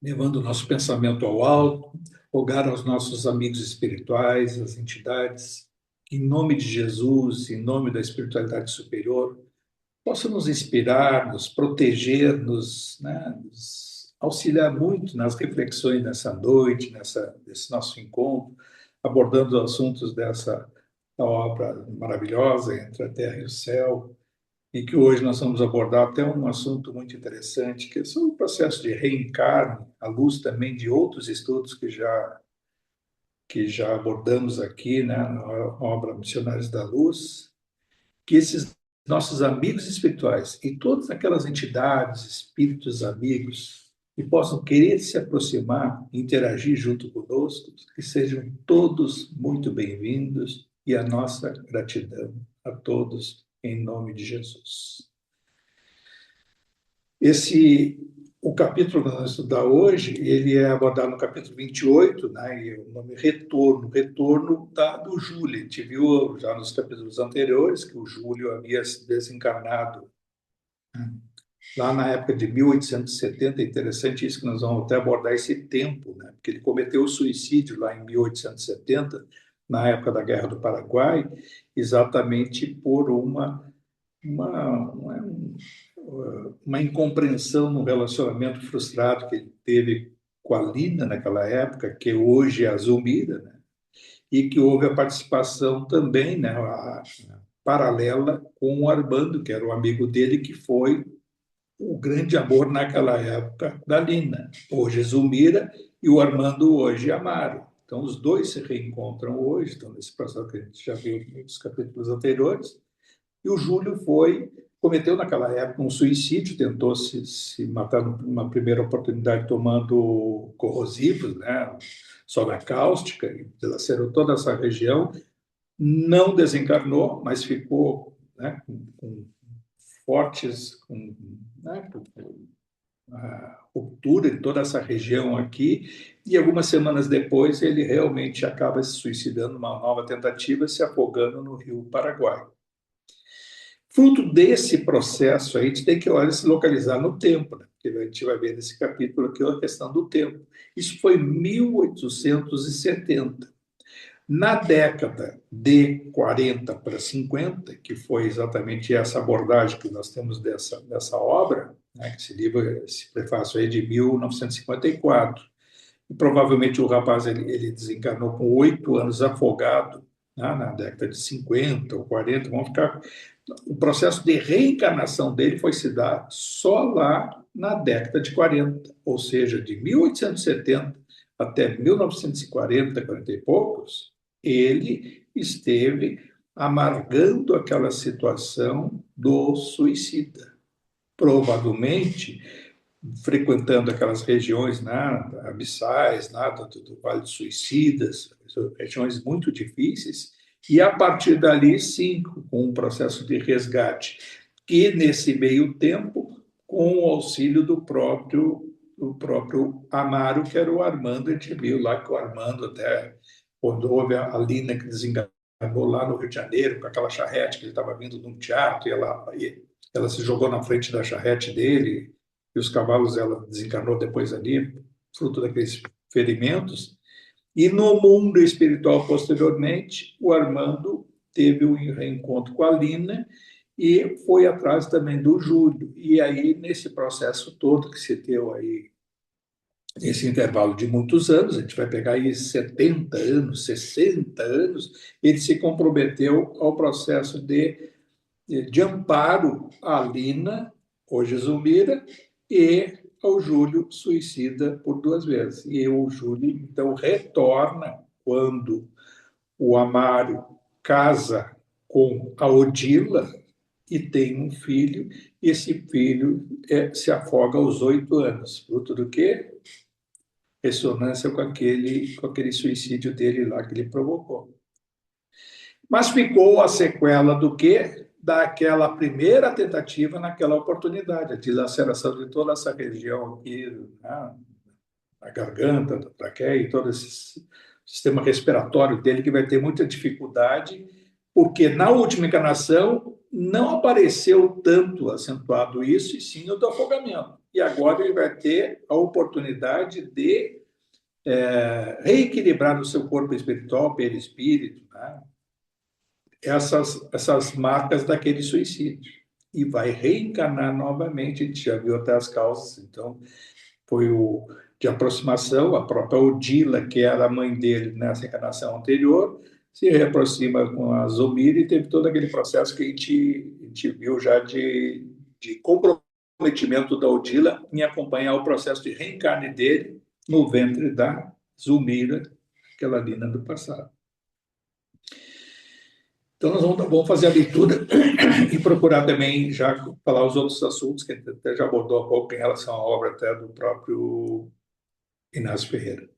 levando o nosso pensamento ao alto, rogar aos nossos amigos espirituais, às entidades, que, em nome de Jesus, em nome da espiritualidade superior, possam nos inspirar, nos proteger, nos auxiliar muito nas reflexões nessa noite, nesse nosso encontro, abordando os assuntos dessa obra maravilhosa entre a terra e o céu, e que hoje nós vamos abordar até um assunto muito interessante, que é sobre o processo de reencarne, à luz também de outros estudos que já abordamos aqui, né, na obra Missionários da Luz, que esses nossos amigos espirituais e todas aquelas entidades, espíritos amigos, que possam querer se aproximar, interagir junto conosco, que sejam todos muito bem-vindos e a nossa gratidão a todos, em nome de Jesus. O capítulo que nós vamos estudar hoje, ele é abordado no capítulo 28, né, e o nome retorno do Júlio. A gente viu já nos capítulos anteriores que o Júlio havia se desencarnado lá na época de 1870. É interessante isso, que nós vamos até abordar esse tempo, né, porque ele cometeu o suicídio lá em 1870, na época da Guerra do Paraguai, exatamente por uma, uma incompreensão no relacionamento frustrado que ele teve com a Lina naquela época, que hoje é a Zulmira, né? E que houve a participação também, né, paralela com o Armando, que era o amigo dele, que foi o grande amor naquela época da Lina. Hoje é Zulmira e o Armando hoje é Amaro. Então, os dois se reencontram hoje, estão nesse processo que a gente já viu nos capítulos anteriores, e o Júlio cometeu naquela época um suicídio, tentou se matar numa primeira oportunidade tomando corrosivos, né, soda cáustica, e dilacerou toda essa região. Não desencarnou, mas ficou, né, com fortes, com a ruptura em toda essa região aqui, e algumas semanas depois ele realmente acaba se suicidando numa nova tentativa, se afogando no rio Paraguai. Fruto desse processo, a gente tem que olha, se localizar no tempo, né? Porque a gente vai ver nesse capítulo aqui a questão do tempo. Isso foi 1870. Na década de 40 para 50, que foi exatamente essa abordagem que nós temos dessa obra, né, que esse livro, esse prefácio aí de 1954, e provavelmente o rapaz ele desencarnou com 8 anos afogado, né, na década de 50 ou 40, vamos ficar. O processo de reencarnação dele foi se dar só lá na década de 40, ou seja, de 1870 até 1940, 40 e poucos, ele esteve amargando aquela situação do suicida. Provavelmente frequentando aquelas regiões, né, abissais, né, do Vale dos Suicidas, regiões muito difíceis, e a partir dali, sim, com um processo de resgate. E nesse meio tempo, com o auxílio do próprio Amaro, que era o Armando. A gente viu lá que o Armando, até quando houve a Lina que desenganou lá no Rio de Janeiro, com aquela charrete que ele estava vindo de um teatro, e ela se jogou na frente da charrete dele, e os cavalos ela desencarnou depois ali, fruto daqueles ferimentos. E no mundo espiritual, posteriormente, o Armando teve um reencontro com a Lina e foi atrás também do Júlio. E aí, nesse processo todo que se deu aí, esse intervalo de muitos anos, a gente vai pegar aí 70 anos, 60 anos, ele se comprometeu ao processo de amparo à Lina, hoje Zulmira, e ao Júlio, suicida por 2 vezes. E o Júlio, então, retorna quando o Amaro casa com a Odila e tem um filho, e esse filho se afoga aos 8 anos. Fruto do quê? Ressonância com aquele suicídio dele lá que ele provocou. Mas ficou a sequela do quê? Daquela primeira tentativa naquela oportunidade, a dilaceração de toda essa região aqui, né, a garganta, da traqueia e todo esse sistema respiratório dele, que vai ter muita dificuldade, porque na última encarnação não apareceu tanto acentuado isso, e sim o do afogamento. E agora ele vai ter a oportunidade de reequilibrar no seu corpo espiritual, perispírito, né? essas marcas daquele suicídio. E vai reencarnar novamente, a gente já viu até as causas, então foi o de aproximação, a própria Odila, que era a mãe dele nessa encarnação anterior, se reaproxima com a Zomira e teve todo aquele processo que a gente viu já de comprometimento da Odila em acompanhar o processo de reencarne dele no ventre da Zumira, aquela Lina do passado. Então, nós vamos fazer a leitura e procurar também já falar os outros assuntos que a gente até já abordou há pouco em relação à obra até do próprio Inácio Ferreira.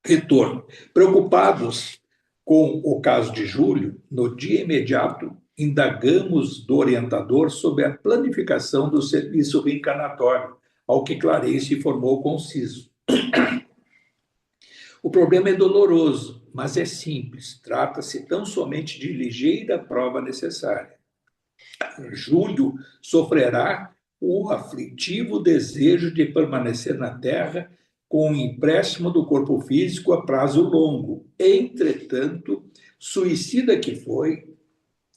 Retorno. Preocupados com o caso de Júlio, no dia imediato, indagamos do orientador sobre a planificação do serviço reencarnatório, ao que Clarice informou conciso. O problema é doloroso, mas é simples. Trata-se tão somente de ligeira prova necessária. Júlio sofrerá o aflitivo desejo de permanecer na Terra com o empréstimo do corpo físico a prazo longo. Entretanto, suicida que foi,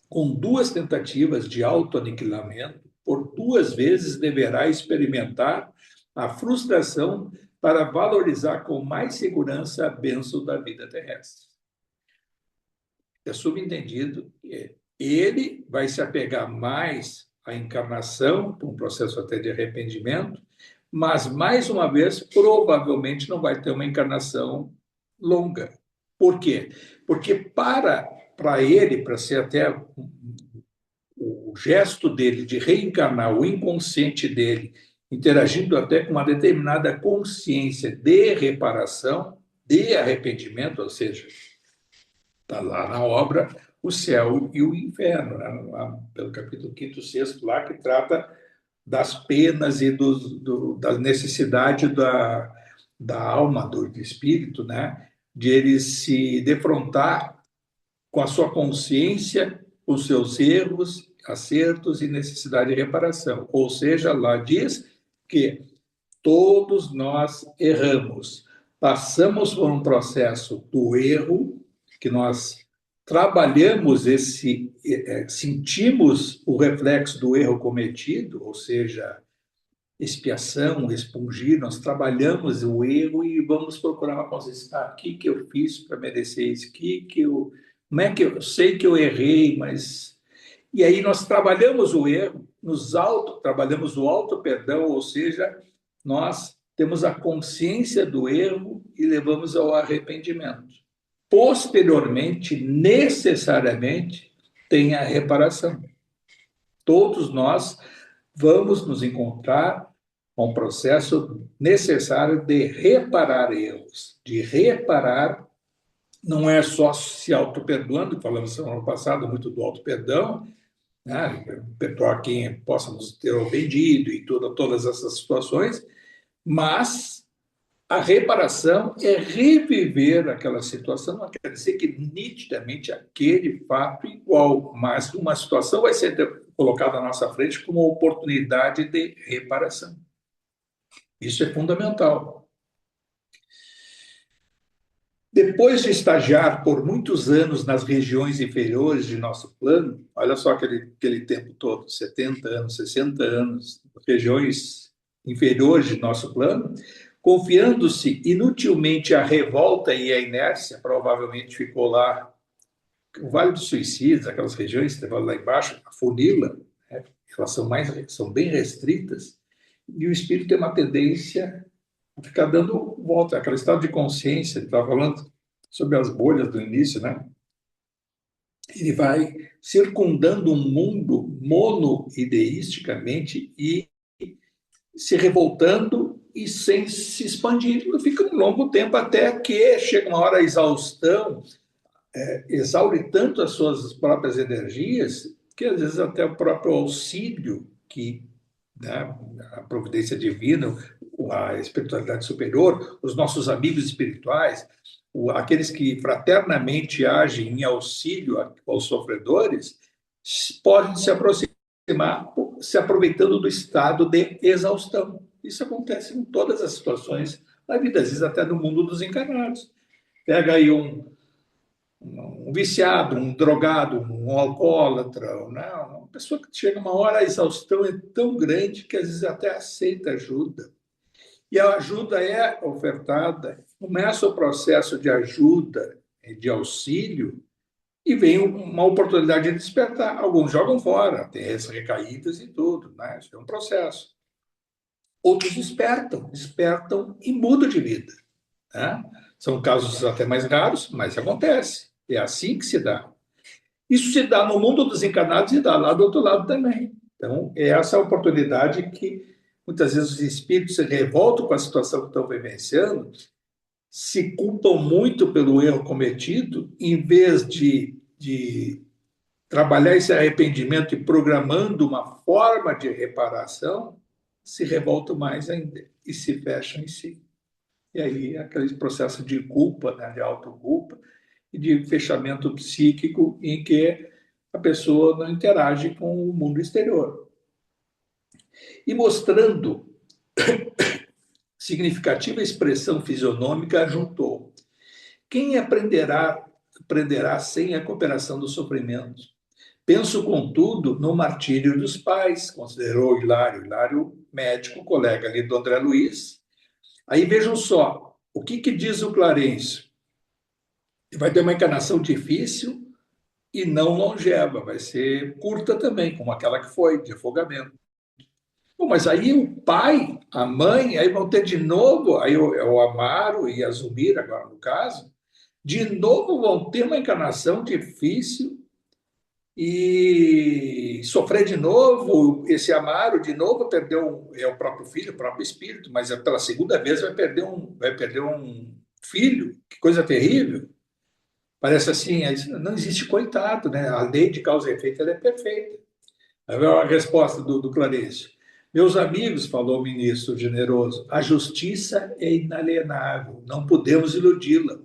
com 2 tentativas de autoaniquilamento, por 2 vezes deverá experimentar a frustração para valorizar com mais segurança a bênção da vida terrestre. É subentendido que ele vai se apegar mais à encarnação, por um processo até de arrependimento, mas, mais uma vez, provavelmente não vai ter uma encarnação longa. Por quê? Porque para ele, para ser até o gesto dele de reencarnar o inconsciente dele, interagindo até com uma determinada consciência de reparação, de arrependimento, ou seja, está lá na obra o céu e o inferno, né? Pelo capítulo 5º, 6º, lá que trata das penas e da necessidade da alma, do espírito, né? De ele se defrontar com a sua consciência, os seus erros, acertos e necessidade de reparação. Ou seja, lá diz que todos nós erramos, passamos por um processo do erro, que nós trabalhamos sentimos o reflexo do erro cometido, ou seja, expiação, expungir, nós trabalhamos o erro e vamos procurar uma consciência. O que eu fiz para merecer isso? Como é que eu sei que eu errei, mas... E aí nós trabalhamos o erro, trabalhamos o auto-perdão, ou seja, nós temos a consciência do erro e levamos ao arrependimento. Posteriormente, necessariamente, tem a reparação. Todos nós vamos nos encontrar com um processo necessário de reparar erros, de reparar, não é só se auto-perdoando, falamos semana passada muito do auto-perdão, né? Perdoar quem possa nos ter ofendido e todas essas situações, mas a reparação é reviver aquela situação, não quer dizer que nitidamente aquele fato igual, mas uma situação vai ser colocada à nossa frente como oportunidade de reparação. Isso é fundamental. Depois de estagiar por muitos anos nas regiões inferiores de nosso plano, olha só aquele tempo todo, 70 anos, 60 anos, regiões inferiores de nosso plano, confiando-se inutilmente à revolta e à inércia, provavelmente ficou lá o Vale dos Suicidas, aquelas regiões que lá embaixo, a funila, né? Elas são bem restritas, e o espírito tem uma tendência a ficar dando volta, aquele estado de consciência, ele estava falando sobre as bolhas do início, né? Ele vai circundando um mundo monoideisticamente e se revoltando e sem se expandir. Fica um longo tempo até que chega uma hora a exaustão, exaure tanto as suas próprias energias que às vezes até o próprio auxílio que, né, a providência divina, a espiritualidade superior, os nossos amigos espirituais, aqueles que fraternamente agem em auxílio aos sofredores, podem se aproximar se aproveitando do estado de exaustão. Isso acontece em todas as situações da vida, às vezes até no mundo dos encarnados. Pega aí um viciado, um drogado, um alcoólatra, né? Uma pessoa que chega uma hora, a exaustão é tão grande que às vezes até aceita ajuda. E a ajuda é ofertada, começa o processo de ajuda, de auxílio, e vem uma oportunidade de despertar. Alguns jogam fora, tem as recaídas e tudo, né? Isso é um processo. Outros despertam e mudam de vida. Né? São casos até mais raros, mas acontece. É assim que se dá. Isso se dá no mundo dos encarnados e dá lá do outro lado também. Então, é essa oportunidade que muitas vezes os espíritos se revoltam com a situação que estão vivenciando, se culpam muito pelo erro cometido, em vez de trabalhar esse arrependimento e programando uma forma de reparação, se revoltam mais ainda e se fecham em si. E aí aquele processo de culpa, né, de autoculpa e de fechamento psíquico em que a pessoa não interage com o mundo exterior. E mostrando significativa expressão fisionômica, juntou: quem aprenderá sem a cooperação do sofrimento? Penso, contudo, no martírio dos pais, considerou Hilário, médico, colega ali do André Luiz. Aí vejam só, o que diz o Clarencio? Vai ter uma encarnação difícil e não longeva, vai ser curta também, como aquela que foi, de afogamento. Bom, mas aí o pai, a mãe, aí vão ter de novo, aí o Amaro e a Zumira, agora no caso, de novo vão ter uma encarnação difícil e sofrer de novo. Esse Amaro, de novo, perdeu é o próprio filho, o próprio espírito, mas pela segunda vez vai perder um filho, que coisa terrível. Parece assim, não existe coitado, né? A lei de causa e efeito ela é perfeita. A resposta do Clarencio. Meus amigos, falou o ministro generoso, a justiça é inalienável, não podemos iludi-la.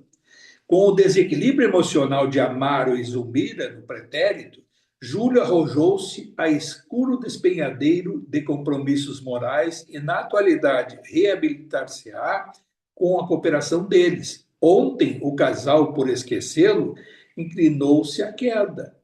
Com o desequilíbrio emocional de Amaro e Zulmira no pretérito, Júlio arrojou-se a escuro despenhadeiro de compromissos morais e, na atualidade, reabilitar-se-á com a cooperação deles. Ontem, o casal, por esquecê-lo, inclinou-se à queda.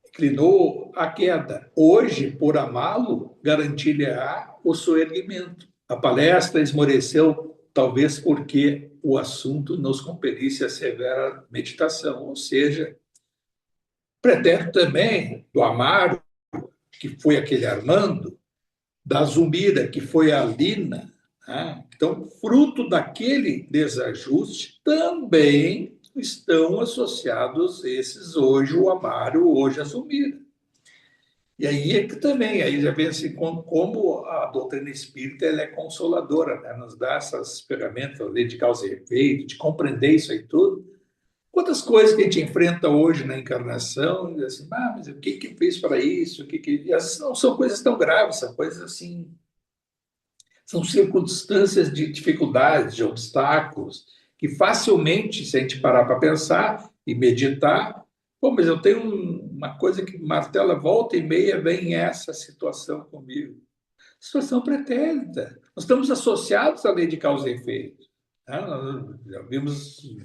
Inclinou a queda. Hoje, por amá-lo, garantir-lhe-á o soerguimento. A palestra esmoreceu, talvez porque o assunto nos compelisse a severa meditação, ou seja, pretérito também do Amaro, que foi aquele Armando, da Zumbira, que foi a Lina. Né? Então, fruto daquele desajuste, também estão associados esses hoje, o Amaro, hoje a Zumbira. E aí é que também, aí já vê assim, como a doutrina espírita ela é consoladora, né? Nos dá essas ferramentas, a lei de causa e efeito, de compreender isso aí tudo. Quantas coisas que a gente enfrenta hoje na encarnação, e assim, mas o que fez para isso? E às vezes não são coisas tão graves, são coisas assim, são circunstâncias de dificuldades, de obstáculos, que facilmente, se a gente parar para pensar e meditar, pô, mas eu tenho uma coisa que martela volta e meia, vem essa situação comigo. Situação pretérita. Nós estamos associados à lei de causa e efeito. Né? Nós já vimos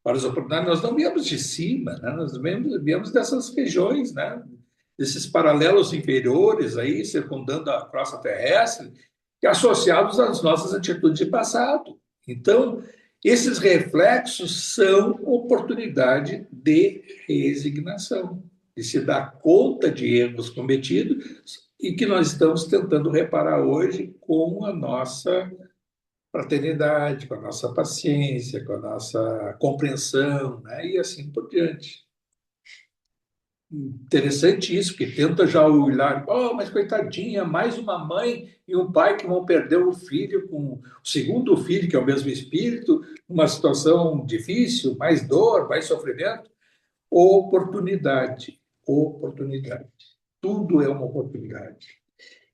várias oportunidades, nós não viemos de cima, né? Nós viemos dessas regiões, né? Desses paralelos inferiores aí, circundando a crosta terrestre, associados às nossas atitudes de passado. Então, esses reflexos são oportunidade de resignação, de se dar conta de erros cometidos e que nós estamos tentando reparar hoje com a nossa fraternidade, com a nossa paciência, com a nossa compreensão, né? E assim por diante. Interessante isso, porque tenta já olhar, oh, mas coitadinha, mais uma mãe e um pai que vão perder o filho com o segundo filho, que é o mesmo espírito, uma situação difícil, mais dor, mais sofrimento. Oportunidade, oportunidade. Tudo é uma oportunidade.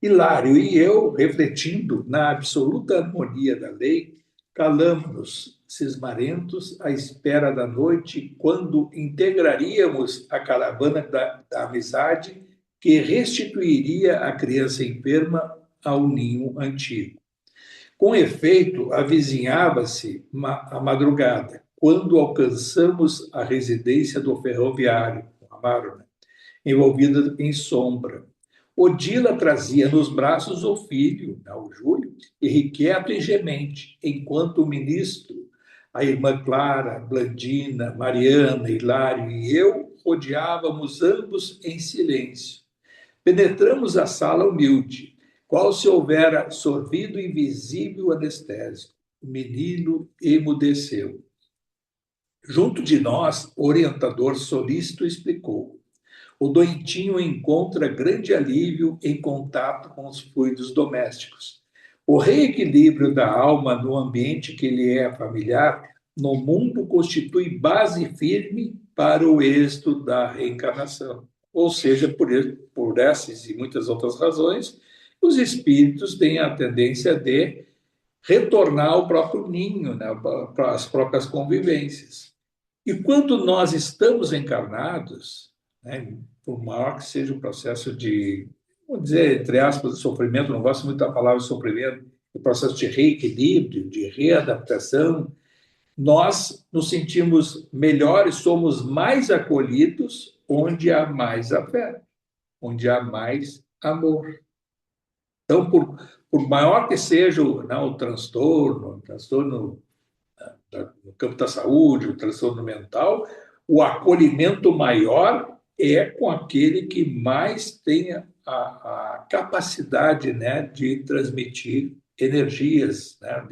Hilário e eu, refletindo na absoluta harmonia da lei, calamos-nos cismarentos à espera da noite, quando integraríamos a caravana da amizade que restituiria a criança enferma ao ninho antigo. Com efeito, avizinhava-se a madrugada, quando alcançamos a residência do ferroviário, Amaro, né? Envolvida em sombra. Odila trazia nos braços o filho, né, o Júlio, irrequieto e gemente, enquanto o ministro, a irmã Clara, Blandina, Mariana, Hilário e eu rodeávamos ambos em silêncio. Penetramos a sala humilde, qual se houvera sorvido invisível anestésico. O menino emudeceu. Junto de nós, o orientador solícito explicou: o doentinho encontra grande alívio em contato com os fluidos domésticos. O reequilíbrio da alma no ambiente que lhe é familiar no mundo constitui base firme para o êxito da reencarnação. Ou seja, por essas e muitas outras razões, os espíritos têm a tendência de retornar ao próprio ninho, né, para as próprias convivências. E quando nós estamos encarnados, né, por maior que seja o processo de, vamos dizer, entre aspas, de sofrimento, não gosto muito da palavra sofrimento, o processo de reequilíbrio, de readaptação, nós nos sentimos melhores, somos mais acolhidos onde há mais afeto, onde há mais amor. Então, por maior que seja o transtorno no campo da saúde, o transtorno mental, o acolhimento maior é com aquele que mais tem a capacidade, né, de transmitir energias, né,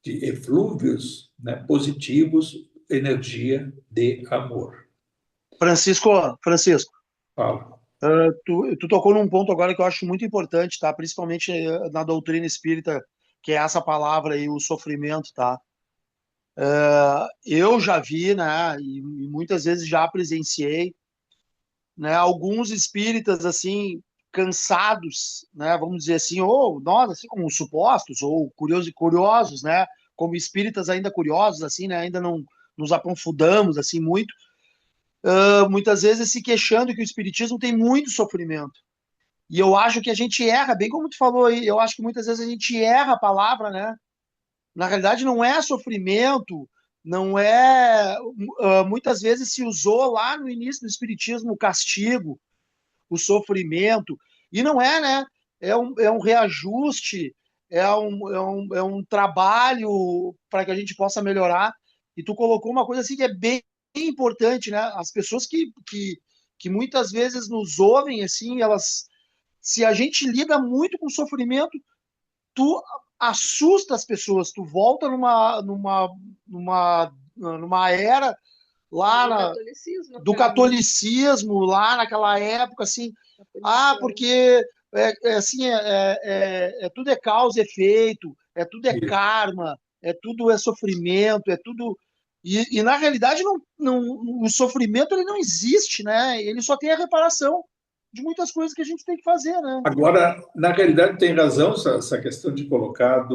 de eflúvios, né, positivos, energia de amor. Francisco, Fala. tu tocou num ponto agora que eu acho muito importante, tá? Principalmente na doutrina espírita, que é essa palavra aí, o sofrimento, tá? Eu já vi, né, e muitas vezes já presenciei, né, alguns espíritas assim cansados, né, vamos dizer assim, ou nós assim como supostos ou curiosos, né, como espíritas ainda curiosos assim, né, ainda não nos aprofundamos assim muito, muitas vezes se queixando que o espiritismo tem muito sofrimento. E eu acho que a gente erra, bem como tu falou aí, eu acho que muitas vezes a gente erra a palavra, né? Na realidade, não é sofrimento, não é. Muitas vezes se usou lá no início do Espiritismo o castigo, o sofrimento, e não é, né? É um reajuste, é um trabalho para que a gente possa melhorar. E tu colocou uma coisa assim que é bem importante, né? As pessoas que muitas vezes nos ouvem, assim, elas. Se a gente lida muito com sofrimento, tu assusta as pessoas, tu volta numa era lá do catolicismo, lá naquela época, assim, porque assim, tudo é causa e efeito, tudo é Isso. karma, tudo é sofrimento, tudo... E na realidade, o sofrimento ele não existe, né? Ele só tem a reparação de muitas coisas que a gente tem que fazer, né? Agora, na realidade, tem razão essa questão de colocar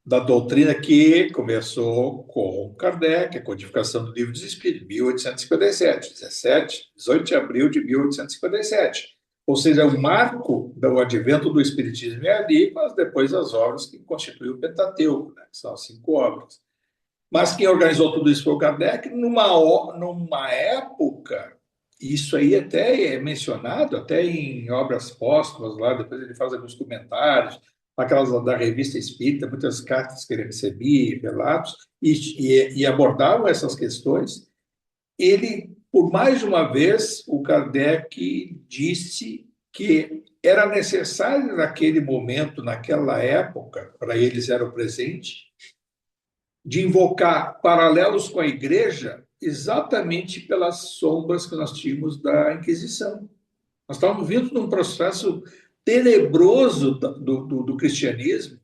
da doutrina que começou com Kardec, a codificação do Livro dos Espíritos, 1857, 18 de abril de 1857. Ou seja, o marco do advento do Espiritismo é ali, mas depois as obras que constituem o Pentateuco, né, que são as 5 obras. Mas quem organizou tudo isso foi o Kardec, numa época, isso aí até é mencionado, até em obras póstumas lá, depois ele faz alguns comentários, aquelas da Revista Espírita, muitas cartas que ele recebia, relatos, e abordavam essas questões. Ele, por mais de uma vez, o Kardec disse que era necessário naquele momento, naquela época, para eles era o presente, de invocar paralelos com a igreja exatamente pelas sombras que nós tínhamos da Inquisição. Nós estávamos vindo num processo tenebroso do cristianismo,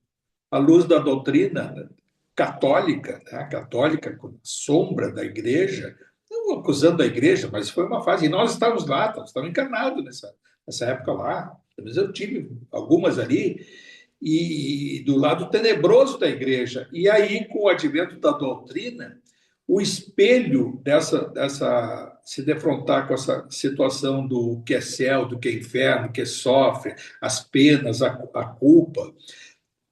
à luz da doutrina católica, né? Católica com sombra da igreja, não acusando a igreja, mas foi uma fase, e nós estávamos lá, estávamos encarnados nessa época lá, eu tive algumas ali, e do lado tenebroso da igreja. E aí, com o advento da doutrina, o espelho dessa se defrontar com essa situação do que é céu, do que é inferno, do que sofre, as penas, a culpa.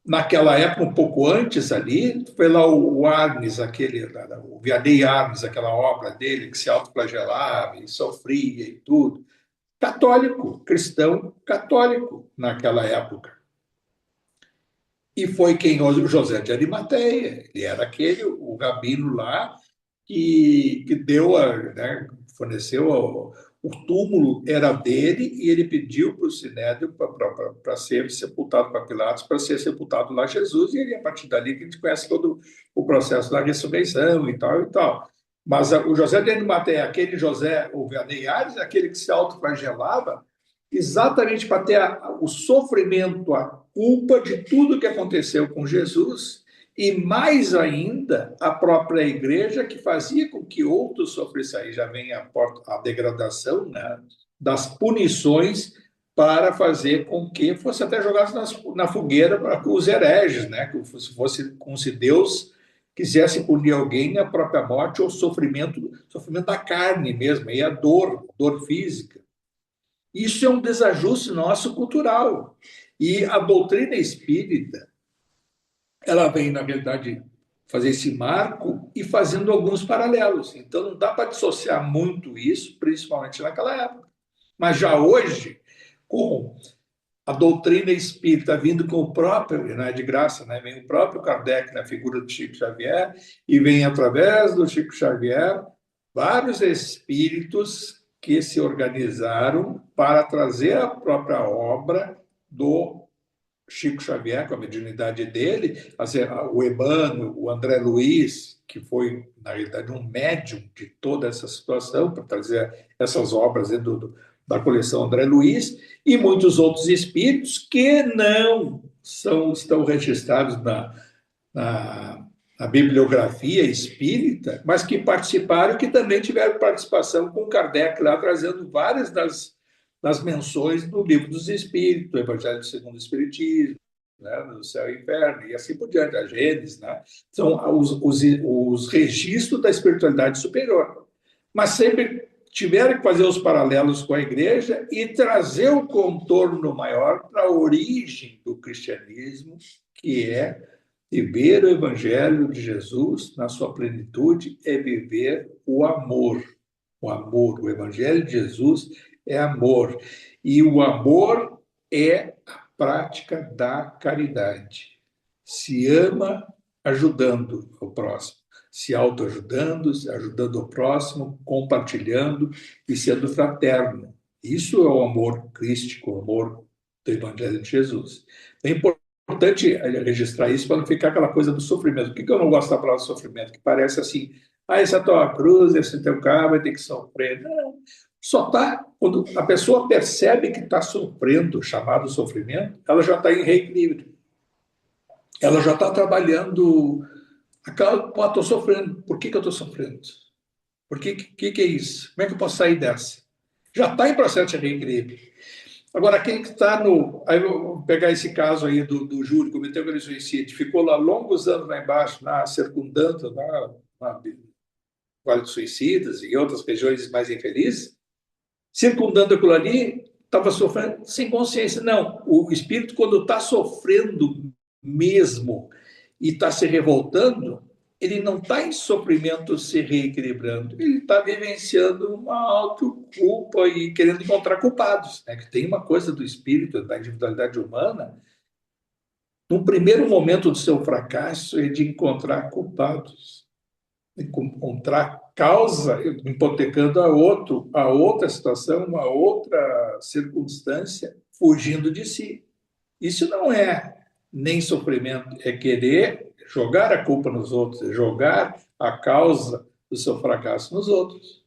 Naquela época, um pouco antes ali, foi lá o Arnes, o Vianney Arnes, aquela obra dele, que se autoflagelava e sofria e tudo. Católico, cristão católico naquela época. E foi quem o José de Arimateia, ele era o rabino lá que deu né, forneceu o túmulo era dele e ele pediu para o Sinédrio para ser sepultado para Pilatos, para ser sepultado lá Jesus, e ele, a partir dali que a gente conhece todo o processo da ressurreição e tal e tal. Mas o José de Arimateia, aquele José, o Vianney Aires, aquele que se autoflagelava, exatamente para ter o sofrimento, a culpa de tudo que aconteceu com Jesus, e mais ainda a própria igreja que fazia com que outros sofressem. Aí já vem a degradação, né, das punições para fazer com que fosse até jogado na fogueira para os hereges, né, que fosse como se Deus quisesse punir alguém a própria morte ou sofrimento da carne mesmo, e a dor física. Isso é um desajuste nosso cultural. E a doutrina espírita, ela vem, na verdade, fazer esse marco e fazendo alguns paralelos. Então, não dá para dissociar muito isso, principalmente naquela época. Mas já hoje, com a doutrina espírita vindo com o próprio, não é de graça, né? Vem o próprio Kardec na figura do Chico Xavier, e vem através do Chico Xavier vários espíritos que se organizaram para trazer a própria obra do Chico Xavier, com a mediunidade dele, o Emmanuel, o André Luiz, que foi, na realidade, um médium de toda essa situação, para trazer essas obras da coleção André Luiz, e muitos outros espíritos que não estão registrados na bibliografia espírita, mas que participaram e que também tiveram participação com Kardec lá, trazendo várias das menções do Livro dos Espíritos, do Evangelho segundo o Espiritismo, né, do Céu e Inferno, e assim por diante, a Gênesis, né? São os registros da espiritualidade superior. Mas sempre tiveram que fazer os paralelos com a igreja e trazer o contorno maior para a origem do cristianismo, que é viver o Evangelho de Jesus na sua plenitude, é viver o amor. O amor, o Evangelho de Jesus é amor. E o amor é a prática da caridade. Se ama ajudando o próximo, se autoajudando, ajudando o próximo, compartilhando e sendo fraterno. Isso é o amor crístico, o amor do Evangelho de Jesus. É importante registrar isso para não ficar aquela coisa do sofrimento. Por que eu não gosto da palavra sofrimento? Que parece assim, essa é a tua cruz, esse é o teu cabo, vai ter que sofrer. Não, só está, quando a pessoa percebe que está sofrendo, chamado sofrimento, ela já está em reequilíbrio. Ela já está trabalhando. Estou sofrendo. Por que eu estou sofrendo? Por que é isso? Como é que eu posso sair dessa? Já está em processo de reequilíbrio. Agora, quem está no. Aí eu vou pegar esse caso aí do Júlio, que cometeu aquele suicídio, ficou lá longos anos lá embaixo, circundando, na Vale dos Suicidas e outras regiões mais infelizes, circundando aquilo ali, estava sofrendo sem consciência. Não, o espírito, quando está sofrendo mesmo e está se revoltando, ele não está em sofrimento se reequilibrando, ele está vivenciando uma autoculpa e querendo encontrar culpados. Né? Que tem uma coisa do espírito, da individualidade humana, no primeiro momento do seu fracasso, é de encontrar culpados, encontrar causa, hipotecando a outra situação, uma outra circunstância, fugindo de si. Isso não é nem sofrimento, é querer jogar a culpa nos outros, é jogar a causa do seu fracasso nos outros.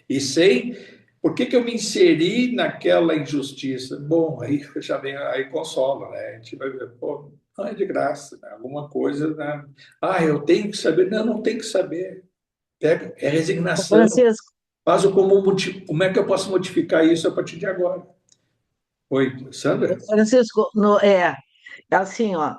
E sem... Por que eu me inseri naquela injustiça? Bom, aí já vem, aí consola, né? A gente vai ver, pô, não é de graça, né? Alguma coisa, né? Eu tenho que saber. Não, não tem que saber. É resignação. Francisco, Faz como é que eu posso modificar isso a partir de agora? Oi, Sandra? Francisco, Assim, ó,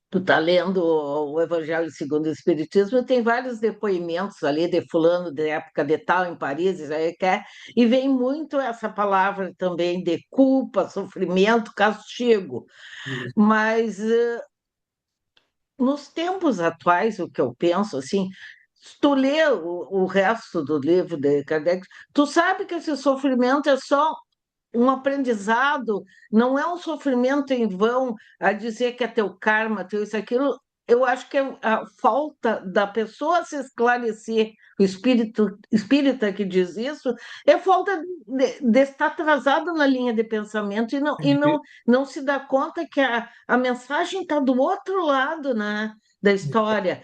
tu tá lendo o Evangelho segundo o Espiritismo, e tem vários depoimentos ali de fulano de época de tal em Paris, aí quer, e vem muito essa palavra também de culpa, sofrimento, castigo. Mas nos tempos atuais, o que eu penso, assim, se tu lê o resto do livro de Kardec, tu sabe que esse sofrimento é só um aprendizado, não é um sofrimento em vão a dizer que é teu karma, teu isso, aquilo. Eu acho que é a falta da pessoa se esclarecer, o espírita que diz isso, é falta de estar atrasado na linha de pensamento e não se dá conta que a mensagem está do outro lado, né, da história.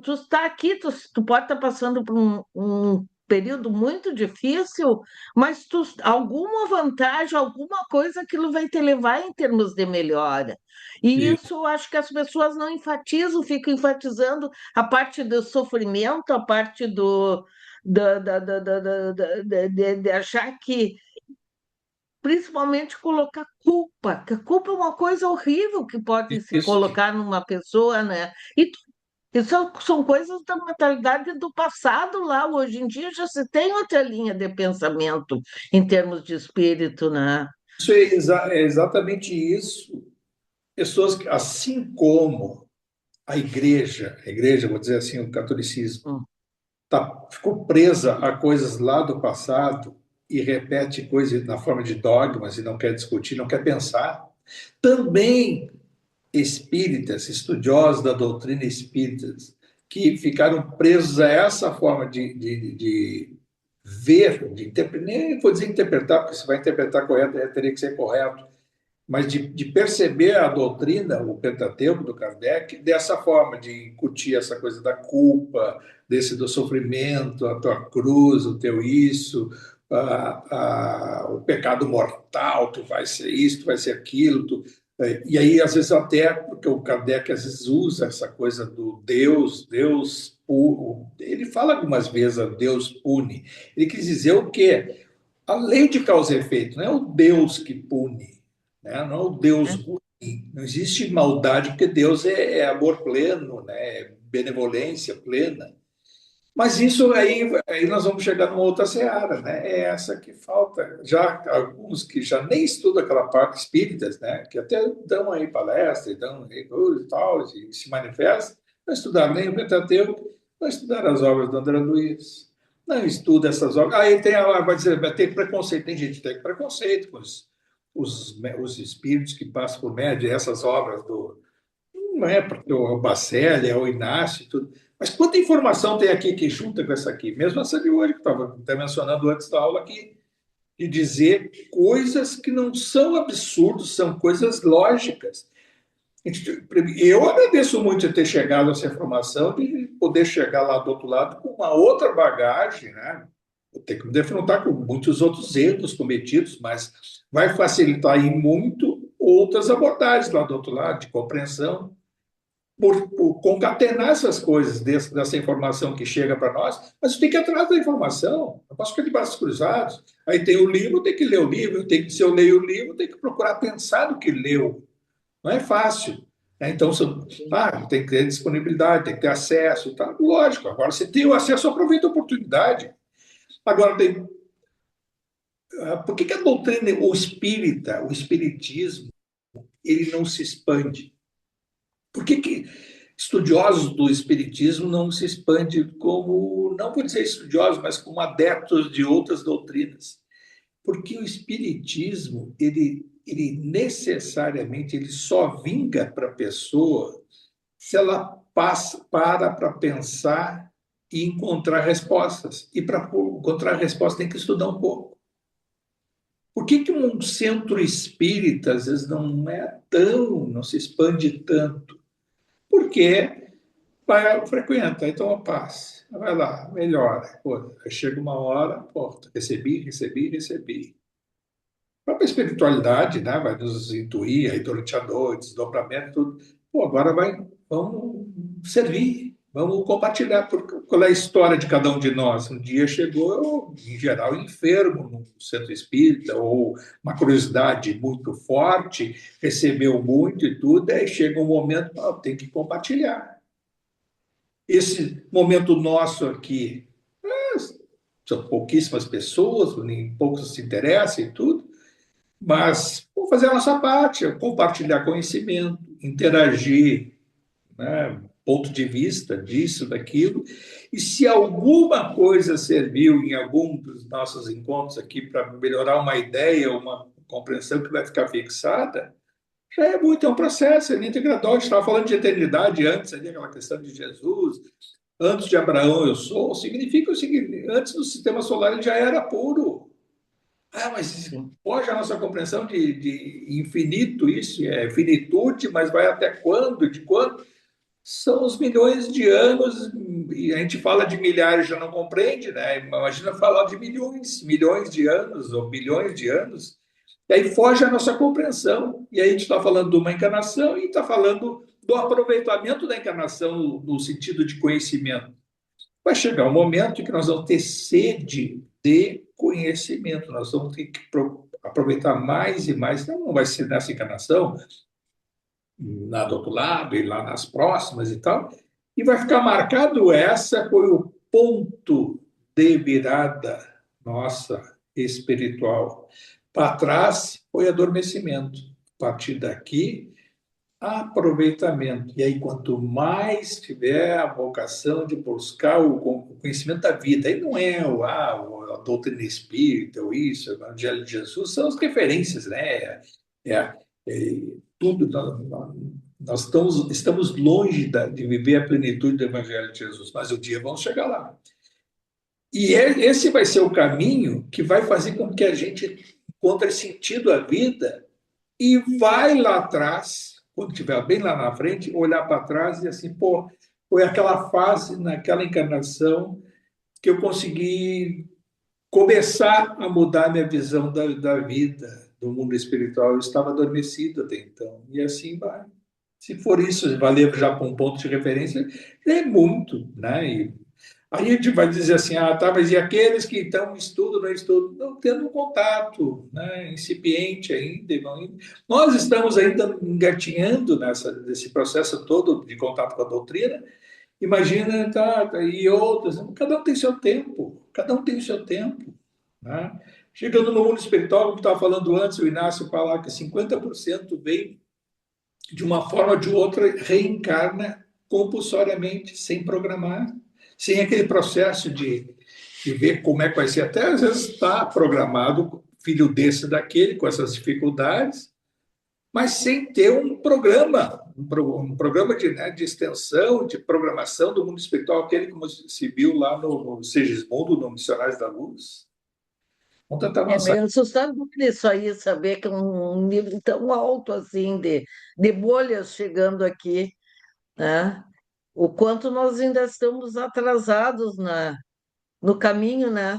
Tu está aqui, tu pode estar passando por um período muito difícil, mas alguma vantagem, alguma coisa aquilo vai te levar em termos de melhora. E E isso eu acho que as pessoas não enfatizam, ficam enfatizando a parte do sofrimento, a parte de achar que, principalmente, colocar culpa, que a culpa é uma coisa horrível que pode se isso, colocar numa pessoa, né? E são coisas da mentalidade do passado lá. Hoje em dia já se tem outra linha de pensamento em termos de espírito, né? isso é, é exatamente isso. Pessoas que, assim como a igreja, vou dizer assim, o catolicismo, Hum. ficou presa a coisas lá do passado e repete coisas na forma de dogmas e não quer discutir, não quer pensar. Também espíritas, estudiosos da doutrina espírita, que ficaram presos a essa forma de ver, de interpretar, nem vou dizer interpretar, porque se vai interpretar correto, teria que ser correto, mas de perceber a doutrina, o Pentateuco do Kardec, dessa forma, de incutir essa coisa da culpa, desse do sofrimento, a tua cruz, o teu isso, o pecado mortal, tu vai ser isso, tu vai ser aquilo. E aí, às vezes, até, porque o Kardec às vezes usa essa coisa do Deus, ele fala algumas vezes, Deus pune. Ele quis dizer o quê? A lei de causa e efeito, não é o Deus que pune, né? Não é o Deus ruim. Não existe maldade, porque Deus é amor pleno, né? É benevolência plena. Mas isso aí nós vamos chegar numa outra seara, né? É essa que falta. Já alguns que já nem estudam aquela parte espíritas, né? Que até dão aí palestra, dão aí coisa e tal, e se manifestam, não estudaram nem o Pentateuco, não estudaram as obras do André Luiz, não estuda essas obras. Aí tem, vai dizer, vai ter preconceito, tem gente que tem preconceito com os espíritos que passam por média, essas obras do, não é porque o Bacelli, é o Inácio, tudo. Mas quanta informação tem aqui que junta com essa aqui? Mesmo essa de hoje, que estava até mencionando antes da aula aqui, de dizer coisas que não são absurdos, são coisas lógicas. Eu agradeço muito de ter chegado a essa informação, de poder chegar lá do outro lado com uma outra bagagem, né? Vou ter que me defrontar com muitos outros erros cometidos, mas vai facilitar em muito outras abordagens lá do outro lado, de compreensão, por concatenar essas coisas dessa informação que chega para nós, mas tem que ir atrás da informação. Não posso ficar de braços cruzados. Aí tem o livro, tem que ler o livro, se eu leio o livro, tem que procurar pensar no que leu. Não é fácil. Né? Então, tem que ter disponibilidade, tem que ter acesso. Tá? Lógico, agora você tem o acesso, aproveita a oportunidade. Agora, por que a doutrina, o espiritismo, ele não se expande? Por que estudiosos do espiritismo não se expandem como, não vou dizer estudiosos, mas como adeptos de outras doutrinas? Porque o espiritismo, ele necessariamente ele só vinga para a pessoa se ela para pensar e encontrar respostas. E para encontrar respostas tem que estudar um pouco. Por que um centro espírita às vezes não se expande tanto? Porque frequenta, aí toma paz, vai lá, melhora. Pô, aí chega uma hora, pô, recebi. A própria espiritualidade, né, vai nos intuir aí durante a noite, desdobramento, tudo. Pô, agora vamos servir, Vamos compartilhar qual é a história de cada um de nós. Um dia chegou, em geral, enfermo no centro espírita, ou uma curiosidade muito forte, recebeu muito e tudo, aí chega um momento, tem que compartilhar. Esse momento nosso aqui, são pouquíssimas pessoas, nem poucos se interessam e tudo, mas vamos fazer a nossa parte, compartilhar conhecimento, interagir, né, ponto de vista disso, daquilo. E se alguma coisa serviu em algum dos nossos encontros aqui para melhorar uma ideia, uma compreensão que vai ficar fixada, já é muito, é um processo, é muito gradual. A gente estava falando de eternidade antes, ali, aquela questão de Jesus, antes de Abraão eu sou, significa o seguinte, antes do sistema solar ele já era puro. Mas foge a nossa compreensão de infinito, isso é finitude, mas vai até quando? De quando? São os milhões de anos, e a gente fala de milhares, já não compreende, né? Imagina falar de milhões, milhões de anos ou bilhões de anos, e aí foge a nossa compreensão. E aí a gente está falando de uma encarnação e está falando do aproveitamento da encarnação no sentido de conhecimento. Vai chegar um momento em que nós vamos ter sede de conhecimento, nós vamos ter que aproveitar mais e mais, não vai ser nessa encarnação, lá do outro lado e lá nas próximas e tal, e vai ficar marcado, essa foi o ponto de virada nossa espiritual. Para trás foi adormecimento. A partir daqui, aproveitamento. E aí, quanto mais tiver a vocação de buscar o conhecimento da vida, aí não é a doutrina espírita, ou isso, o Evangelho de Jesus, são as referências, né? Tudo, nós estamos longe de viver a plenitude do Evangelho de Jesus, mas um dia vamos chegar lá. E esse vai ser o caminho que vai fazer com que a gente encontre sentido à vida e vai lá atrás, quando estiver bem lá na frente, olhar para trás e assim, pô, foi aquela fase, naquela encarnação, que eu consegui começar a mudar minha visão da vida, do mundo espiritual. Eu estava adormecido até então. E assim vai. Se for isso, valer já para um ponto de referência, é muito, né? E aí a gente vai dizer assim, tá, mas e aqueles que estão em estudo, não estudam? Não, tendo um contato, né, incipiente ainda. Nós estamos ainda engatinhando nesse processo todo de contato com a doutrina. Imagina, e outros, cada um tem seu tempo, cada um tem o seu tempo. Né? Chegando no mundo espiritual, como estava falando antes, o Inácio fala que 50% vem de uma forma ou de outra, reencarna compulsoriamente, sem programar, sem aquele processo de ver como é que vai ser. Até às vezes está programado, filho desse daquele, com essas dificuldades, mas sem ter um programa, um programa de extensão, de programação do mundo espiritual, aquele como se viu lá no Segismundo, no Missionários da Luz. Vamos tentar É avançar. meio assustador isso aí, saber que é um nível tão alto assim de bolhas chegando aqui, né? O quanto nós ainda estamos atrasados no caminho, né?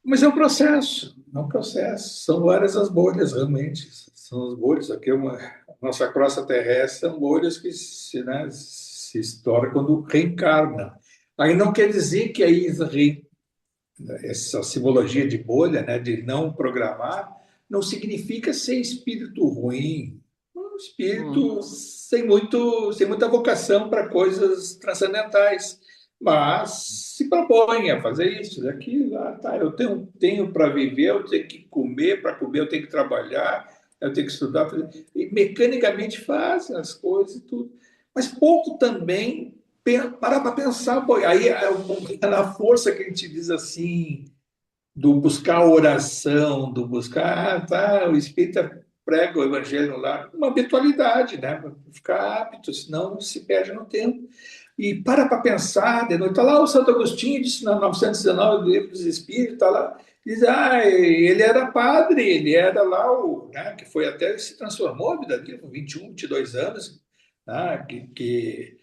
Mas é um processo, é um processo. São várias as bolhas, realmente. São as bolhas. Aqui a nossa crosta terrestre são bolhas que se estouram quando reencarna. Aí não quer dizer que aí essa simbologia de bolha, né, de não programar, não significa ser espírito ruim. Um espírito sem muita vocação para coisas transcendentais, mas se propõe a fazer isso, aquilo, eu tenho para viver, eu tenho que comer, para comer eu tenho que trabalhar, eu tenho que estudar, e mecanicamente fazem as coisas e tudo. Mas pouco também parar para pensar, pô, aí é na força que a gente diz assim, do buscar a oração, do buscar, o espírita prega o evangelho lá, uma habitualidade, né? Para ficar hábito, senão se perde no tempo. E para pensar, de noite, está lá o Santo Agostinho, disse na 919 do Livro dos Espíritos, está lá, diz, ele era padre, ele era lá né, que foi até, se transformou a vida dele, com 21, 22 anos, né, que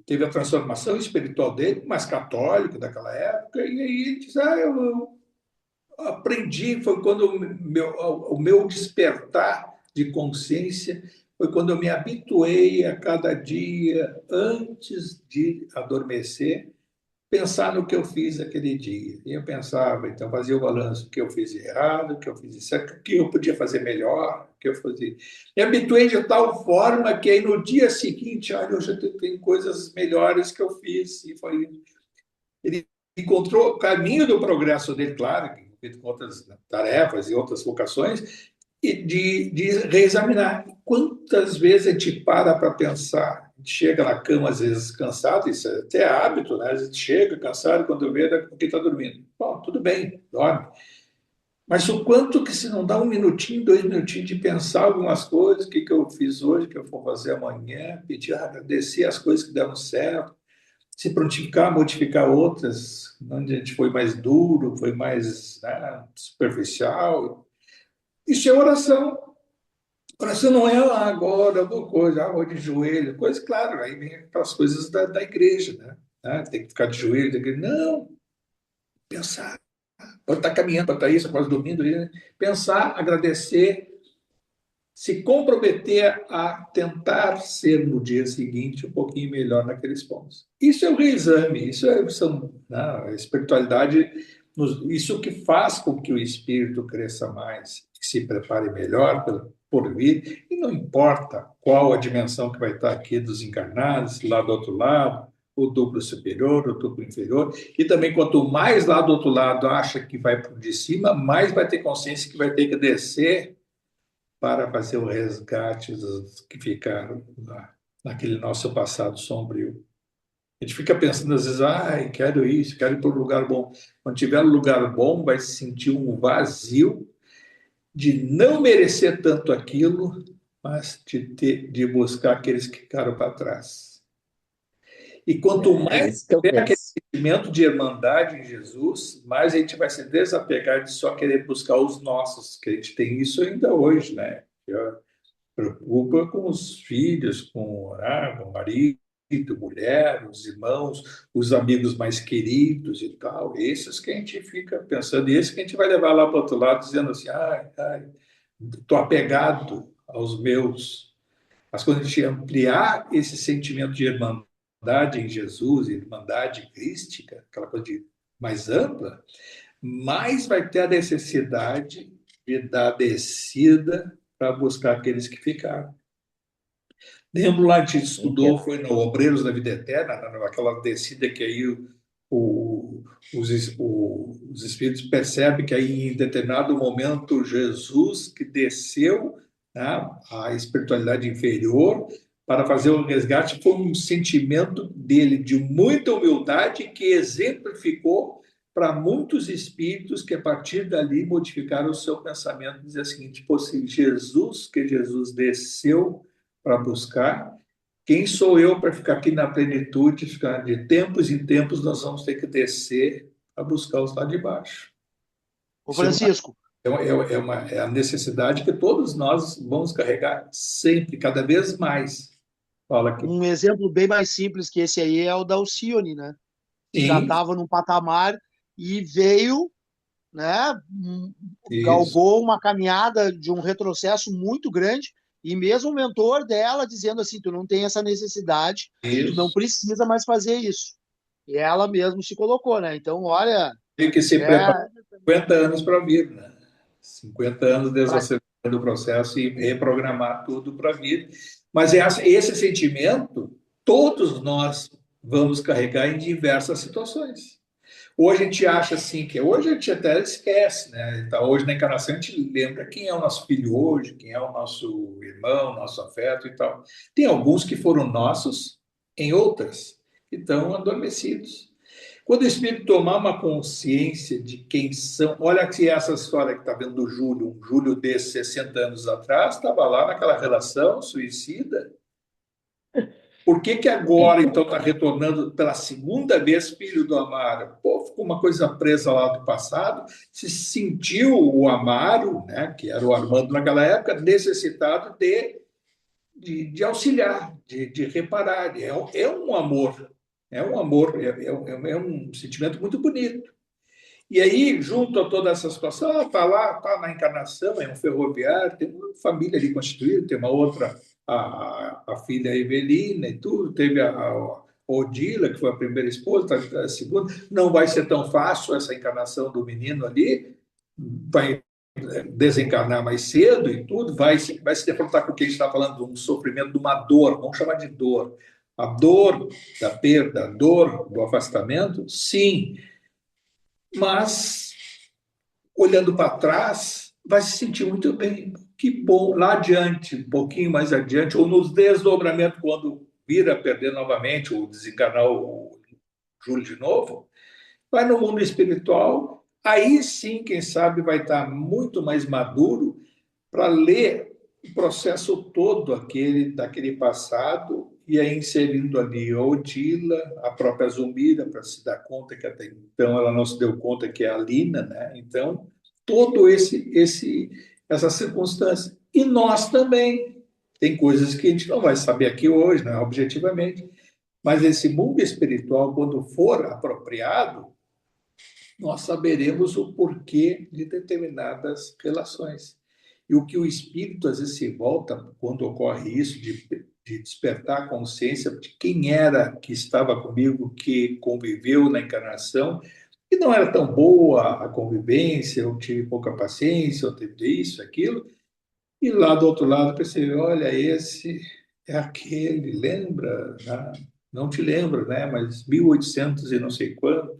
teve a transformação espiritual dele, mais católico daquela época, e aí ele diz, eu aprendi, foi quando o meu despertar de consciência foi quando eu me habituei a cada dia, antes de adormecer, pensar no que eu fiz aquele dia. E eu pensava, então, fazia o balanço do que eu fiz de errado, o que eu fiz de certo, o que eu podia fazer melhor, o que eu fazia. Me habituei de tal forma que aí no dia seguinte, olha, eu já tenho coisas melhores que eu fiz. E foi. Ele encontrou o caminho do progresso dele, claro, feito com outras tarefas e outras vocações, e de reexaminar. Quantas vezes a gente para pensar? A gente chega na cama, às vezes, cansado, isso é até hábito, né? A gente chega cansado, quando vê, é porque está dormindo. Bom, tudo bem, dorme. Mas o quanto que se não dá 1 minutinho, 2 minutinhos de pensar algumas coisas, o que eu fiz hoje, o que eu vou fazer amanhã, pedir, agradecer as coisas que deram certo, se prontificar, modificar outras, onde a gente foi mais duro, foi mais, né, superficial. Isso é oração. Oração não é agora, alguma coisa, vou de joelho, coisa, claro, aí vem aquelas coisas da igreja, né? Tem que ficar de joelho, tem que... Não, pensar, pode estar caminhando, pode estar isso, quase dormindo, né? Pensar, agradecer, se comprometer a tentar ser no dia seguinte um pouquinho melhor naqueles pontos. Isso é o reexame, né, a espiritualidade, isso que faz com que o espírito cresça mais, que se prepare melhor por vir, e não importa qual a dimensão que vai estar aqui dos encarnados, lá do outro lado, o duplo superior, o duplo inferior, e também quanto mais lá do outro lado acha que vai por de cima, mais vai ter consciência que vai ter que descer para fazer o resgate dos que ficaram naquele nosso passado sombrio. A gente fica pensando às vezes, quero isso, quero ir para um lugar bom. Quando tiver um lugar bom, vai se sentir um vazio de não merecer tanto aquilo, mas de buscar aqueles que ficaram para trás. E quanto É mais isso que eu tiver aquele penso. sentimento de irmandade em Jesus, mais a gente vai se desapegar de só querer buscar os nossos, que a gente tem isso ainda hoje, né? Preocupa com os filhos, com o marido, mulher, os irmãos, os amigos mais queridos e tal. Esses que a gente fica pensando, e esses que a gente vai levar lá para o outro lado, dizendo assim: estou apegado aos meus. Mas quando a gente ampliar esse sentimento de irmandade em Jesus, irmandade crística, aquela coisa mais ampla, mais vai ter a necessidade de dar descida para buscar aqueles que ficaram. Lembro lá, a gente estudou, foi no Obreiros da Vida Eterna, aquela descida que aí o, os espíritos percebem que aí em determinado momento Jesus que desceu, né, a espiritualidade inferior para fazer o resgate foi um sentimento dele de muita humildade que exemplificou para muitos espíritos que a partir dali modificaram o seu pensamento, dizer assim, tipo assim, Jesus, que Jesus desceu para buscar. Quem sou eu para ficar aqui na plenitude, ficar de tempos em tempos nós vamos ter que descer a buscar os lá de baixo. Ô Isso Francisco, é a necessidade que todos nós vamos carregar sempre, cada vez mais. Fala aqui. um exemplo bem mais simples que esse aí é o da Alcione, né? Já Sim, estava num patamar e veio, né? isso, Galgou uma caminhada de um retrocesso muito grande e mesmo o mentor dela dizendo assim, tu não tem essa necessidade, tu não isso. precisa mais fazer isso. E ela mesmo se colocou, né? Então, olha, Tem que se preparar é 50 anos para vir, né? 50 anos pra, desacelerando o processo e reprogramar tudo para vir. Mas esse sentimento, todos nós vamos carregar em diversas situações. Hoje a gente acha assim, que hoje a gente até esquece, né? Então, hoje na encarnação a gente lembra quem é o nosso filho hoje, quem é o nosso irmão, nosso afeto e tal. Tem alguns que foram nossos em outras, que estão adormecidos. Quando o espírito tomar uma consciência de quem são, olha que essa história que está vendo do Júlio, um Júlio desses 60 anos atrás, estava lá naquela relação suicida. Por que que agora, então, está retornando pela segunda vez filho do Amaro? Pô, ficou uma coisa presa lá do passado, se sentiu o Amaro, né, que era o Armando naquela época, necessitado de auxiliar, de reparar. É um amor, é um amor, é um sentimento muito bonito. E aí, junto a toda essa situação, está lá, está na encarnação, é um ferroviário, tem uma família ali constituída, tem uma outra, a filha Evelina e tudo, teve a Odila, que foi a primeira esposa, a segunda. Não vai ser tão fácil essa encarnação do menino ali, vai desencarnar mais cedo e tudo, vai se defrontar com o que a gente está falando, um sofrimento, de uma dor, vamos chamar de dor. A dor da perda, a dor do afastamento, sim, mas olhando para trás, vai se sentir muito bem. Que bom, lá adiante, um pouquinho mais adiante, ou nos desdobramentos, quando vir a perder novamente, ou desencarnar o Júlio de novo, vai no mundo espiritual, aí sim, quem sabe, vai estar muito mais maduro para ler o processo todo daquele passado e aí inserindo ali a Odila, a própria Zumira, para se dar conta que até então ela não se deu conta que é a Lina, né? Então, todo essa circunstância. E nós também. Tem coisas que a gente não vai saber aqui hoje, né, objetivamente, mas esse mundo espiritual, quando for apropriado, nós saberemos o porquê de determinadas relações. E o que o espírito às vezes se volta quando ocorre isso, de despertar a consciência de quem era que estava comigo, que conviveu na encarnação, e não era tão boa a convivência, eu tive pouca paciência, eu tive isso, aquilo, e lá do outro lado percebi, olha, esse é aquele, lembra? Ah, não te lembra, né? Mas 1800 e não sei quanto,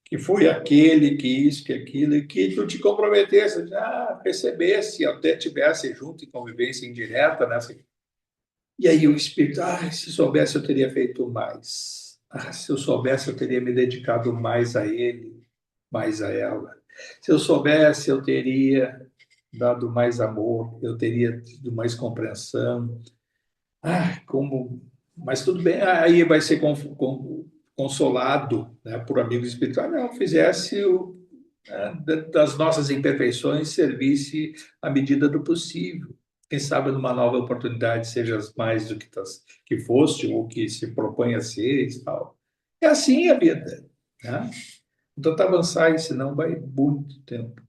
que foi aquele, que isso, que aquilo, e que tu te comprometesse, já percebesse, até tivesse junto em convivência indireta, né? E aí o espírito, se soubesse eu teria feito mais. Se eu soubesse eu teria me dedicado mais a ele, mais a ela. Se eu soubesse eu teria dado mais amor, eu teria tido mais compreensão. Como, mas tudo bem, aí vai ser consolado, né, por amigos espirituais. Não, fizesse das nossas imperfeições servisse à medida do possível. Quem sabe numa nova oportunidade seja mais do que foste ou que se propõe a ser e tal. É assim a vida, né? Então, tá avançar, senão vai muito tempo.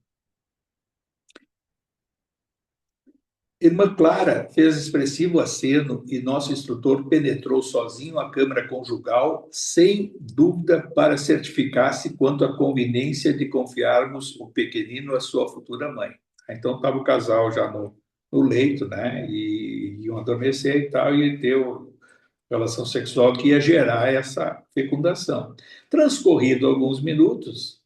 Irmã Clara fez expressivo aceno e nosso instrutor penetrou sozinho a câmara conjugal, sem dúvida para certificar-se quanto à conveniência de confiarmos o pequenino à sua futura mãe. Então estava o casal já no leito, né? E iam adormecer e tal, e deu relação sexual que ia gerar essa fecundação. Transcorrido alguns minutos,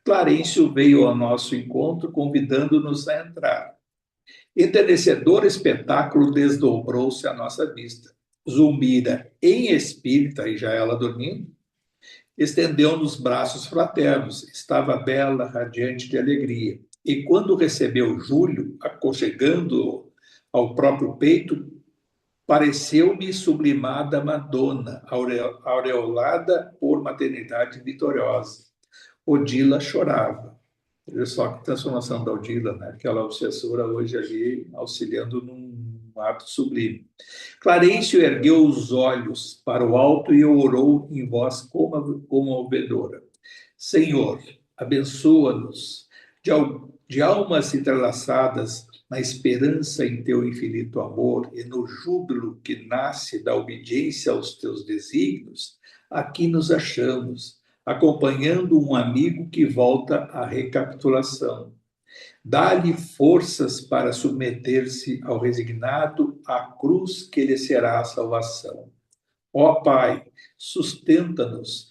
Clarencio veio ao nosso encontro convidando-nos a entrar. Enternecedor espetáculo desdobrou-se à nossa vista. Zulmira, em espírito, e já ela dormindo, estendeu-nos braços fraternos. Estava bela, radiante de alegria. E quando recebeu Júlio, aconchegando-o ao próprio peito, pareceu-me sublimada Madonna, aureolada por maternidade vitoriosa. Odila chorava. Olha só que transformação da Odila, né? Aquela obsessora hoje ali auxiliando num ato sublime. Clarencio ergueu os olhos para o alto e orou em voz comovedora. Senhor, abençoa-nos de almas entrelaçadas na esperança em teu infinito amor e no júbilo que nasce da obediência aos teus desígnios, aqui nos achamos acompanhando um amigo que volta à recapitulação. Dá-lhe forças para submeter-se ao resignado à cruz que lhe será a salvação. Ó Pai, sustenta-nos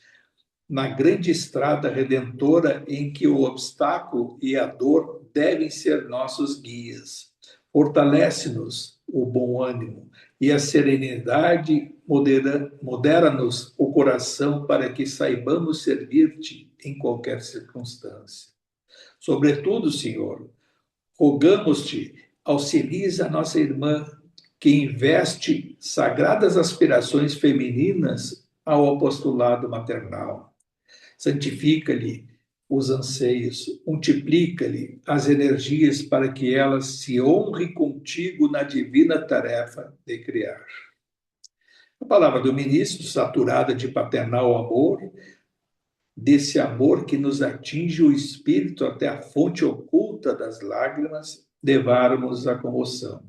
na grande estrada redentora em que o obstáculo e a dor devem ser nossos guias. Fortalece-nos o bom ânimo e a serenidade modera-nos o coração para que saibamos servir-te em qualquer circunstância. Sobretudo, Senhor, rogamos-te, auxilies a nossa irmã que investe sagradas aspirações femininas ao apostolado maternal. Santifica-lhe os anseios, multiplica-lhe as energias para que ela se honre contigo na divina tarefa de criar. A palavra do ministro, saturada de paternal amor, desse amor que nos atinge o espírito até a fonte oculta das lágrimas, levaram-nos à comoção.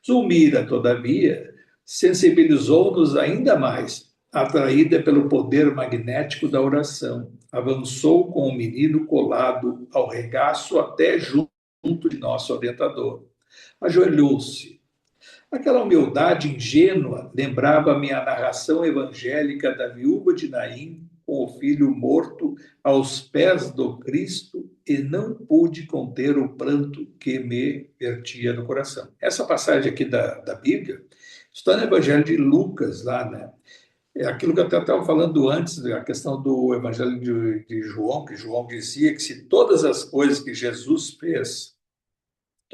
Zulmira, todavia, sensibilizou-nos ainda mais, atraída pelo poder magnético da oração. Avançou com o menino colado ao regaço até junto de nosso orientador. Ajoelhou-se. Aquela humildade ingênua lembrava-me a narração evangélica da viúva de Naim com o filho morto aos pés do Cristo e não pude conter o pranto que me vertia no coração. Essa passagem aqui da Bíblia está no Evangelho de Lucas, lá, né? É aquilo que eu até estava falando antes, a questão do Evangelho de João, que João dizia que se todas as coisas que Jesus fez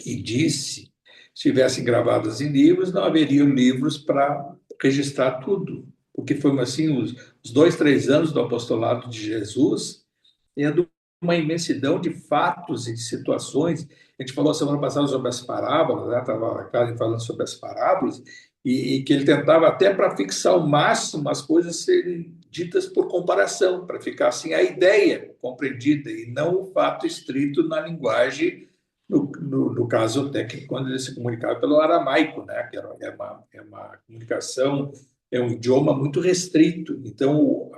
e disse estivessem gravadas em livros, não haveriam livros para registrar tudo. Porque foi assim, os 2, 3 anos do apostolado de Jesus, tendo uma imensidão de fatos e de situações. A gente falou semana passada sobre as parábolas, né? Estava a Karen falando sobre as parábolas, e que ele tentava até para fixar ao máximo as coisas serem ditas por comparação, para ficar assim a ideia compreendida e não o fato estrito na linguagem, no caso até que quando ele se comunicava pelo aramaico, né? Que é uma comunicação, é um idioma muito restrito. Então,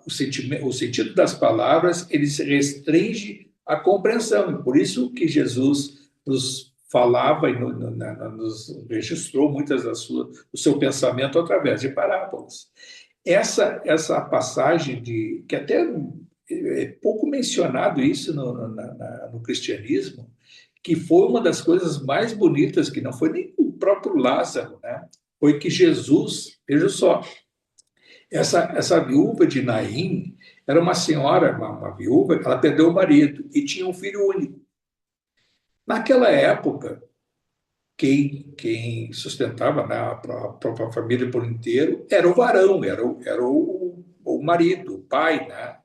o sentido das palavras ele se restringe à compreensão. E por isso que Jesus nos falava e nos registrou muitas o seu pensamento através de parábolas. Essa passagem que até é pouco mencionado isso no cristianismo, que foi uma das coisas mais bonitas, que não foi nem o próprio Lázaro, né? Foi que Jesus, veja só, essa viúva de Naim era uma senhora, uma viúva, ela perdeu o marido e tinha um filho único. Naquela época, quem sustentava, né, a própria família por inteiro era o varão, era o marido, o pai, né?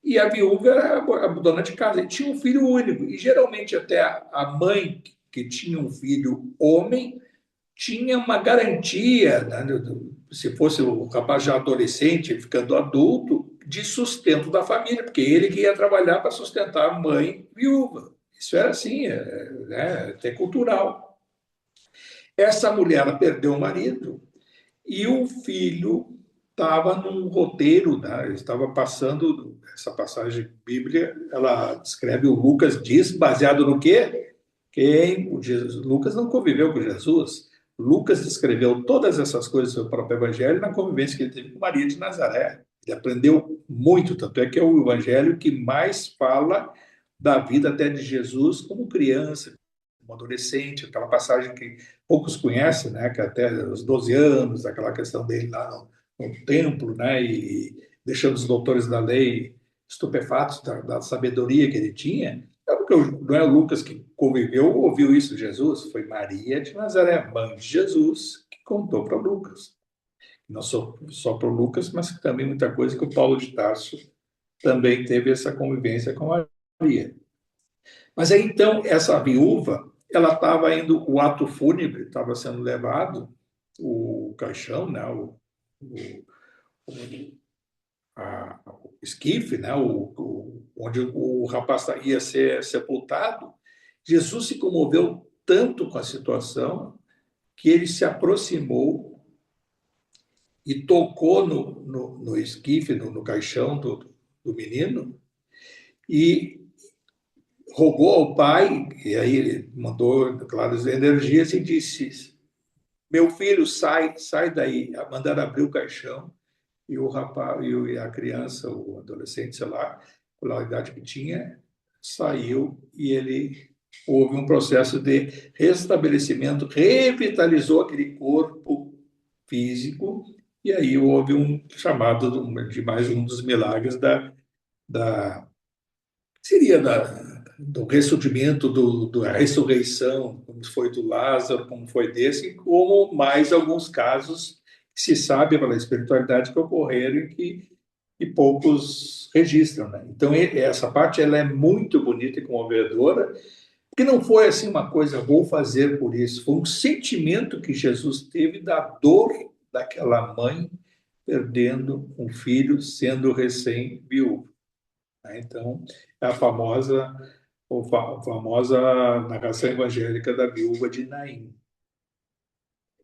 E a viúva era a dona de casa, e tinha um filho único. E geralmente até a mãe que tinha um filho homem tinha uma garantia, né, se fosse o rapaz já adolescente, ficando adulto, de sustento da família, porque ele que ia trabalhar para sustentar a mãe viúva. Isso era assim, né, até cultural. Essa mulher ela perdeu o marido e o filho estava num roteiro, né? Estava passando essa passagem bíblica, ela descreve, o Lucas diz, baseado no quê? Lucas não conviveu com Jesus. Lucas descreveu todas essas coisas do próprio evangelho na convivência que ele teve com Maria de Nazaré. Ele aprendeu muito, tanto é que é o evangelho que mais fala da vida até de Jesus como criança, como adolescente, aquela passagem que poucos conhecem, né, que até os 12 anos, aquela questão dele lá no templo, né, e deixando os doutores da lei estupefatos da sabedoria que ele tinha. É porque não é o Lucas que conviveu, ouviu isso de Jesus, foi Maria de Nazaré, mãe de Jesus, que contou para Lucas. Não só para o Lucas, mas também muita coisa que o Paulo de Tarso também teve essa convivência com Maria. Mas aí, então, essa viúva, ela estava indo, o ato fúnebre estava sendo levado, o caixão, né, o esquife, né, onde o rapaz ia ser sepultado. Jesus se comoveu tanto com a situação que ele se aproximou e tocou no esquife, no caixão do menino, e rogou ao pai, e aí ele mandou, claro, as energias e disse: meu filho, sai daí. Mandaram abrir o caixão e o rapaz, e a criança, o adolescente, sei lá, pela idade que tinha, saiu e ele houve um processo de restabelecimento, revitalizou aquele corpo físico, e aí houve um chamado de mais um dos milagres da seria do ressurgimento, da ressurreição, como foi do Lázaro, como foi desse, como mais alguns casos que se sabe pela espiritualidade que ocorreram e poucos registram, né? Então, essa parte ela é muito bonita e comovedora, porque não foi assim uma coisa, vou fazer por isso, foi um sentimento que Jesus teve da dor daquela mãe perdendo um filho, sendo recém-viúvo. né? Então, é a famosa narração evangélica da viúva de Naim.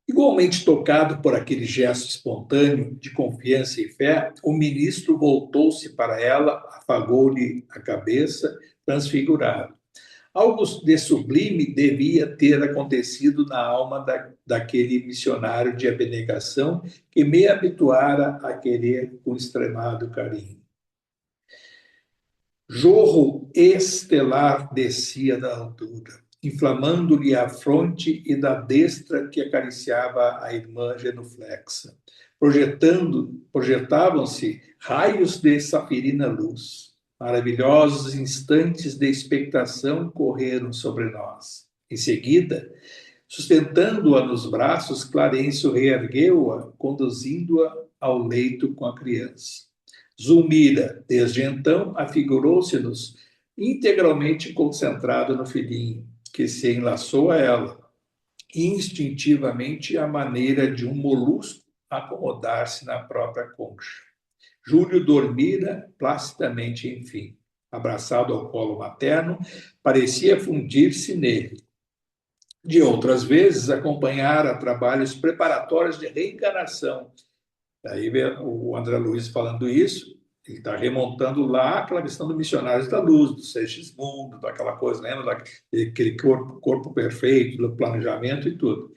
Igualmente tocado por aquele gesto espontâneo de confiança e fé, o ministro voltou-se para ela, afagou-lhe a cabeça, transfigurado. Algo de sublime devia ter acontecido na alma daquele missionário de abnegação que me habituara a querer com extremado carinho. Jorro estelar descia da altura, inflamando-lhe a fronte e da destra que acariciava a irmã genuflexa. Projetavam-se raios de safirina luz. Maravilhosos instantes de expectação correram sobre nós. Em seguida, sustentando-a nos braços, Clarencio reergueu-a, conduzindo-a ao leito com a criança. Zulmira, desde então, afigurou-se-nos integralmente concentrado no filhinho, que se enlaçou a ela, instintivamente à maneira de um molusco acomodar-se na própria concha. Júlio dormira placidamente, enfim. Abraçado ao colo materno, parecia fundir-se nele. De outras vezes, acompanhara trabalhos preparatórios de reencarnação. Aí o André Luiz falando isso, ele está remontando lá aquela questão do Missionários da Luz, do Segismundo, daquela coisa, lembra daquele corpo perfeito, do planejamento e tudo.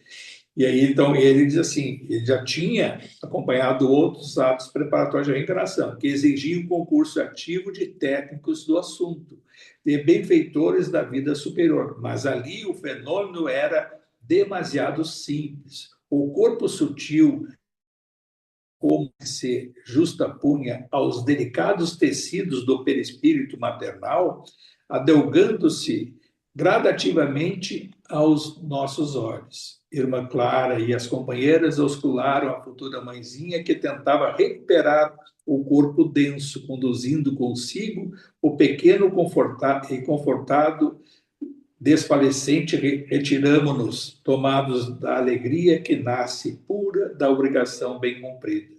E aí, então, ele diz assim, ele já tinha acompanhado outros atos preparatórios de reencarnação, que exigiam um concurso ativo de técnicos do assunto, de benfeitores da vida superior. Mas ali o fenômeno era demasiado simples. O corpo sutil, como se justapunha aos delicados tecidos do perispírito maternal, adelgando-se gradativamente aos nossos olhos. Irmã Clara e as companheiras auscularam a futura mãezinha que tentava recuperar o corpo denso, conduzindo consigo o pequeno e confortado desfalecente. Retiramo-nos, tomados da alegria que nasce pura da obrigação bem cumprida.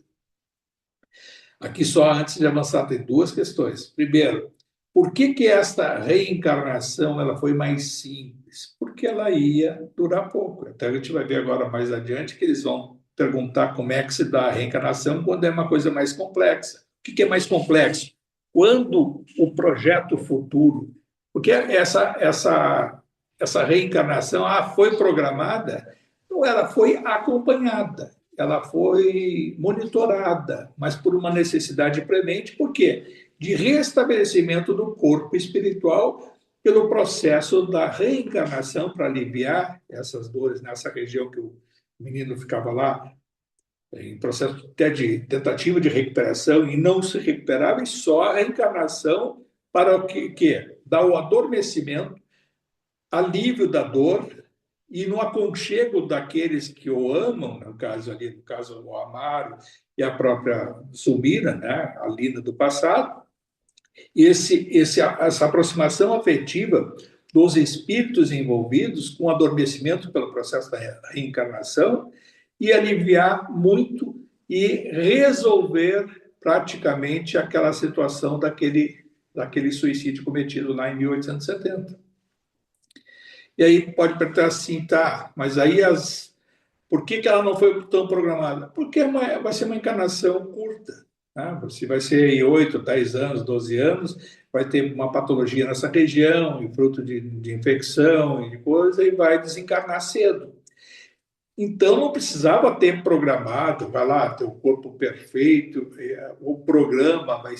Aqui só antes de avançar tem duas questões. Primeiro, por que esta reencarnação ela foi mais simples? Porque ela ia durar pouco. Até a gente vai ver agora mais adiante que eles vão perguntar como é que se dá a reencarnação quando é uma coisa mais complexa. O que é mais complexo? Quando o projeto futuro, porque essa reencarnação foi programada, então ela foi acompanhada, ela foi monitorada, mas por uma necessidade premente, por quê? De restabelecimento do corpo espiritual pelo processo da reencarnação para aliviar essas dores nessa região que o menino ficava lá, em processo até de tentativa de recuperação e não se recuperava, e só a reencarnação para o que dá o adormecimento, alívio da dor e no aconchego daqueles que o amam, no caso o Amaro e a própria Zulmira, né, a Lina do passado, essa aproximação afetiva dos espíritos envolvidos com adormecimento pelo processo da reencarnação e aliviar muito e resolver praticamente aquela situação daquele suicídio cometido lá em 1870. E aí pode perguntar assim, tá, mas aí por que ela não foi tão programada? Porque vai ser uma encarnação curta. Você vai ser aí 8, 10 anos, 12 anos, vai ter uma patologia nessa região, fruto de infecção e de coisa, e vai desencarnar cedo. Então, não precisava ter programado, vai lá, ter o corpo perfeito, o programa vai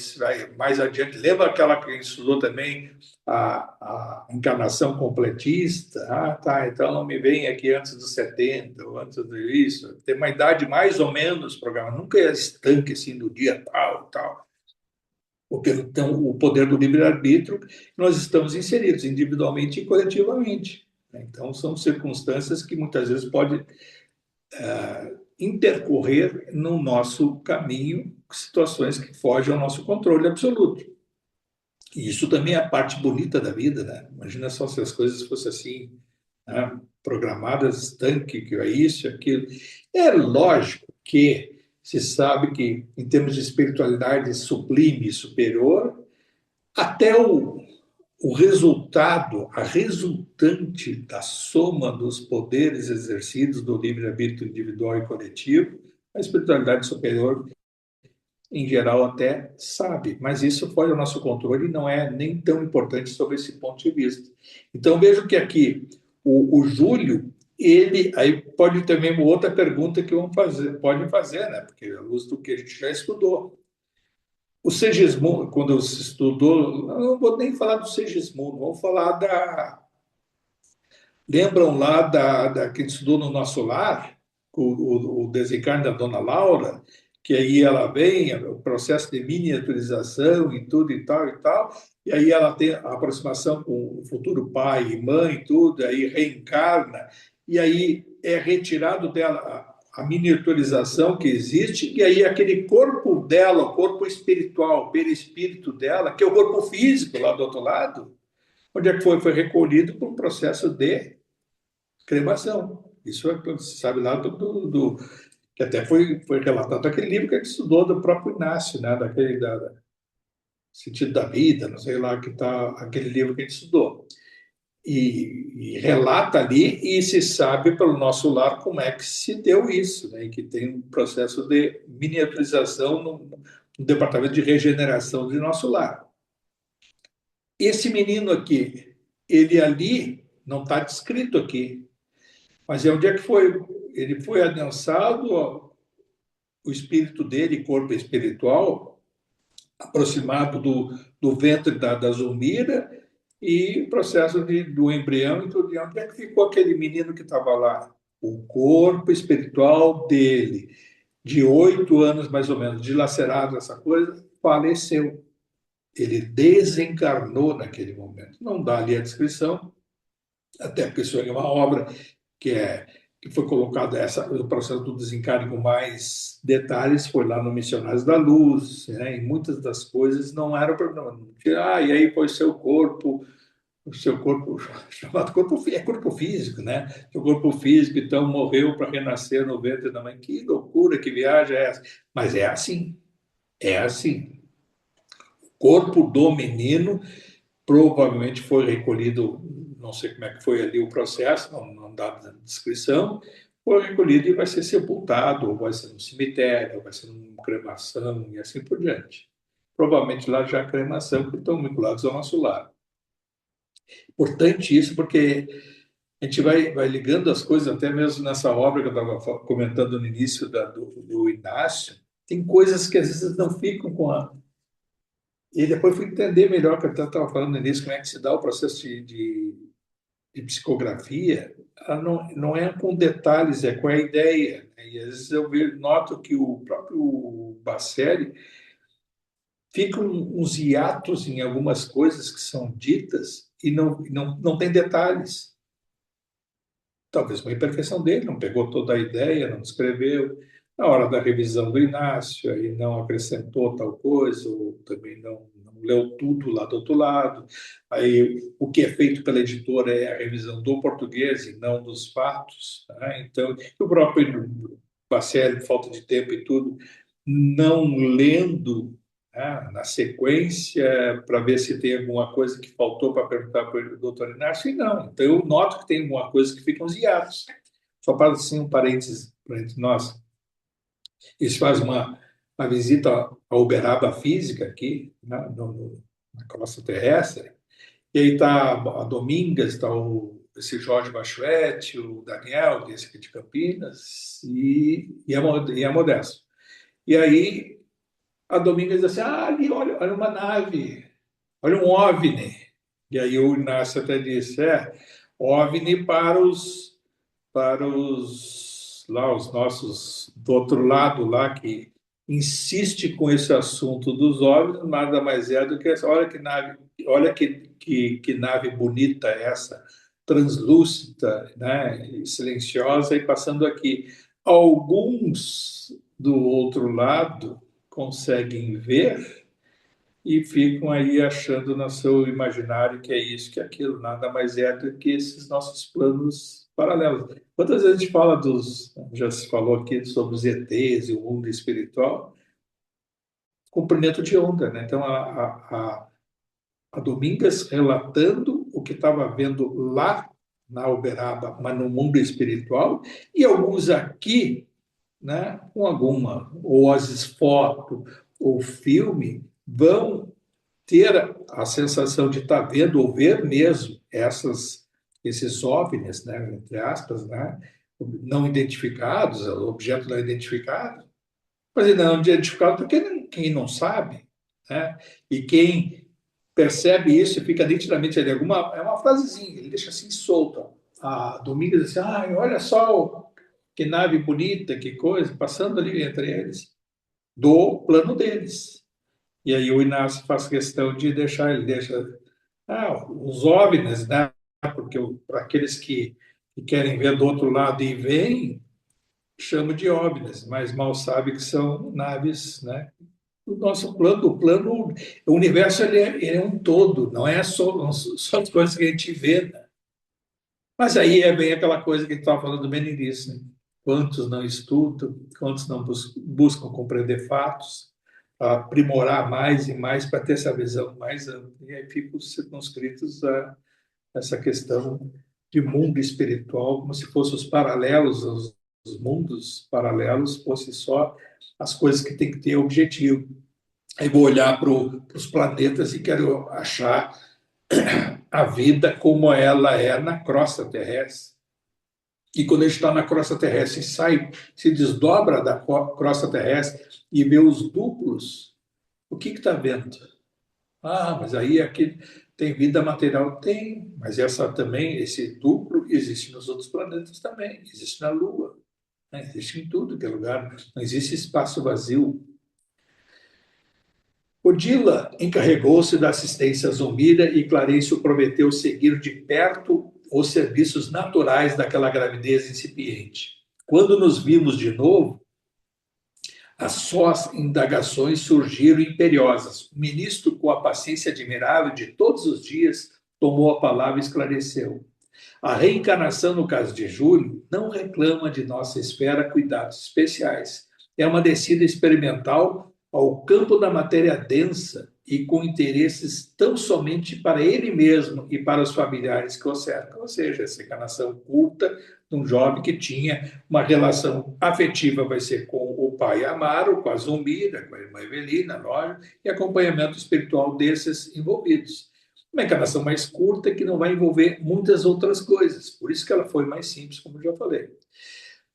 mais adiante. Lembra aquela que estudou também, a encarnação completista? Tá, então não me vem aqui antes dos 70, ou antes disso. Tem uma idade mais ou menos programada, nunca é estanque assim, do dia tal. Porque então, o poder do livre-arbítrio, nós estamos inseridos individualmente e coletivamente. Então, são circunstâncias que muitas vezes podem intercorrer no nosso caminho, situações que fogem ao nosso controle absoluto. E isso também é a parte bonita da vida, né? Imagina só se as coisas fossem assim, né? Programadas, tanque, que é isso, aquilo. É lógico que se sabe que, em termos de espiritualidade sublime e superior, Até o resultado, a resultante da soma dos poderes exercidos do livre-arbítrio individual e coletivo, a espiritualidade superior, em geral, até sabe, mas isso fora do nosso controle e não é nem tão importante sob esse ponto de vista. Então, vejo que aqui o Júlio, ele, aí pode ter mesmo outra pergunta que vão fazer, podem fazer, né? Porque à luz do que a gente já estudou. O Segismundo, quando se estudou, não vou nem falar do Segismundo, vamos falar da. Lembram lá da que a gente estudou no nosso lar, o desencarne da Dona Laura, que aí ela vem, o processo de miniaturização e tudo e tal, e aí ela tem a aproximação com o futuro pai e mãe, tudo, aí reencarna, e aí é retirado dela a miniaturização que existe, e aí aquele corpo dela, o corpo espiritual, o perispírito dela, que é o corpo físico lá do outro lado, onde é que foi? Foi recolhido por um processo de cremação. Isso é, você sabe lá que até foi relatado naquele livro que a gente estudou do próprio Inácio, né? Daquele Sentido da Vida, não sei lá, que está aquele livro que a gente estudou. E relata ali e se sabe pelo nosso lar como é que se deu isso, né? E que tem um processo de miniaturização no departamento de regeneração do nosso lar. Esse menino aqui, ele ali não está descrito aqui, mas é onde é que foi? Ele foi adensado, ó, o espírito dele, corpo espiritual, aproximado do ventre da Zulmira e o processo do embrião e tudo. E onde é que ficou aquele menino que estava lá? O corpo espiritual dele, de 8 anos mais ou menos, dilacerado, essa coisa, faleceu. Ele desencarnou naquele momento. Não dá ali a descrição, até porque isso é uma obra que é que foi colocado o processo do desencarne com mais detalhes foi lá no Missionários da Luz, né? E muitas das coisas não eram para e aí foi o seu corpo chamado corpo físico, né? O corpo físico então morreu para renascer no ventre da mãe. Que loucura, que viagem é essa? Mas é assim, é assim. O corpo do menino provavelmente foi recolhido, não sei como é que foi ali o processo, não dá descrição, foi recolhido e vai ser sepultado, ou vai ser no cemitério, ou vai ser numa cremação e assim por diante. Provavelmente lá já a cremação, que estão vinculados ao nosso lar. Importante isso, porque a gente vai ligando as coisas, até mesmo nessa obra que eu estava comentando no início do Inácio, tem coisas que às vezes não ficam com a. E depois fui entender melhor, que eu estava falando no início, como é que se dá o processo de psicografia. Ela não é com detalhes, é com a ideia, né? E às vezes eu noto que o próprio Bacelli fica uns hiatos em algumas coisas que são ditas e não tem detalhes. Talvez uma imperfeição dele, não pegou toda a ideia, não descreveu. Na hora da revisão do Inácio, aí não acrescentou tal coisa, ou também não leu tudo lá do outro lado. Aí o que é feito pela editora é a revisão do português e não dos fatos. Tá? Então, o próprio Bacelli, falta de tempo e tudo, não lendo, né, na sequência para ver se tem alguma coisa que faltou para perguntar para o doutor Inácio, e não. Então, eu noto que tem alguma coisa que ficam uns hiatos. Só para assim, um parênteses para entre nós. Eles fazem uma visita à Uberaba Física aqui, né, na crosta terrestre, e aí está a Domingas, está esse Jorge Bachuete, o Daniel, esse aqui de Campinas, e a Modesto. E aí a Domingas diz assim, ali, olha uma nave, olha um OVNI. E aí o Inácio até disse, OVNI lá, os nossos do outro lado lá, que insiste com esse assunto dos OVNIs, nada mais é do que essa, olha que nave, olha que nave bonita essa, translúcida, né, e silenciosa, e passando aqui. Alguns do outro lado conseguem ver e ficam aí achando no seu imaginário que é isso, que é aquilo, nada mais é do que esses nossos planos paralelos. Quantas vezes a gente fala já se falou aqui sobre os ETs e o mundo espiritual, comprimento de onda, né? Então, a Domingas relatando o que estava vendo lá na Uberaba, mas no mundo espiritual, e alguns aqui, né, com alguma, ou às vezes foto, ou filme, vão ter a sensação de estar vendo ou ver mesmo esses OVNIs, né, entre aspas, né, não identificados, objeto não identificado, mas ele não é identificado porque quem não sabe, né, e quem percebe isso e fica nitidamente ali, é uma frasezinha, ele deixa assim solto. A Domingas diz assim, olha só que nave bonita, que coisa, passando ali entre eles, do plano deles. E aí o Inácio faz questão de deixar, ele deixa os OVNIs, né? Porque para aqueles que querem ver do outro lado e veem, chama de OVNIs, mas mal sabe que são naves, né? O nosso plano, o universo ele é um todo, não é só as coisas que a gente vê, né? Mas aí é bem aquela coisa que a gente estava falando bem no início, né? Quantos não estudam, quantos não buscam compreender fatos, aprimorar mais e mais para ter essa visão mais ampla. E aí ficam circunscritos a essa questão de mundo espiritual, como se fossem os paralelos, os mundos paralelos fossem só as coisas que tem que ter objetivo. Aí vou olhar para os planetas e quero achar a vida como ela é na crosta terrestre. E quando a gente está na crosta terrestre e sai, se desdobra da crosta terrestre e vê os duplos, o que está vendo? Mas aí aqui tem vida material? Tem, mas essa também, esse duplo existe nos outros planetas também, existe na Lua, né? Existe em tudo que é lugar, não existe espaço vazio. Odila encarregou-se da assistência a Zulmira e Clarencio prometeu seguir de perto os serviços naturais daquela gravidez incipiente. Quando nos vimos de novo, as sós indagações surgiram imperiosas. O ministro, com a paciência admirável de todos os dias, tomou a palavra e esclareceu. A reencarnação, no caso de Júlio, não reclama de nossa esfera cuidados especiais. É uma descida experimental ao campo da matéria densa e com interesses tão somente para ele mesmo e para os familiares que o cercam. Ou seja, essa encarnação culta de um jovem que tinha uma relação afetiva, vai ser com o pai Amaro, com a Zulmira, com a irmã Evelina, lógico, e acompanhamento espiritual desses envolvidos. Uma encarnação mais curta que não vai envolver muitas outras coisas. Por isso que ela foi mais simples, como eu já falei.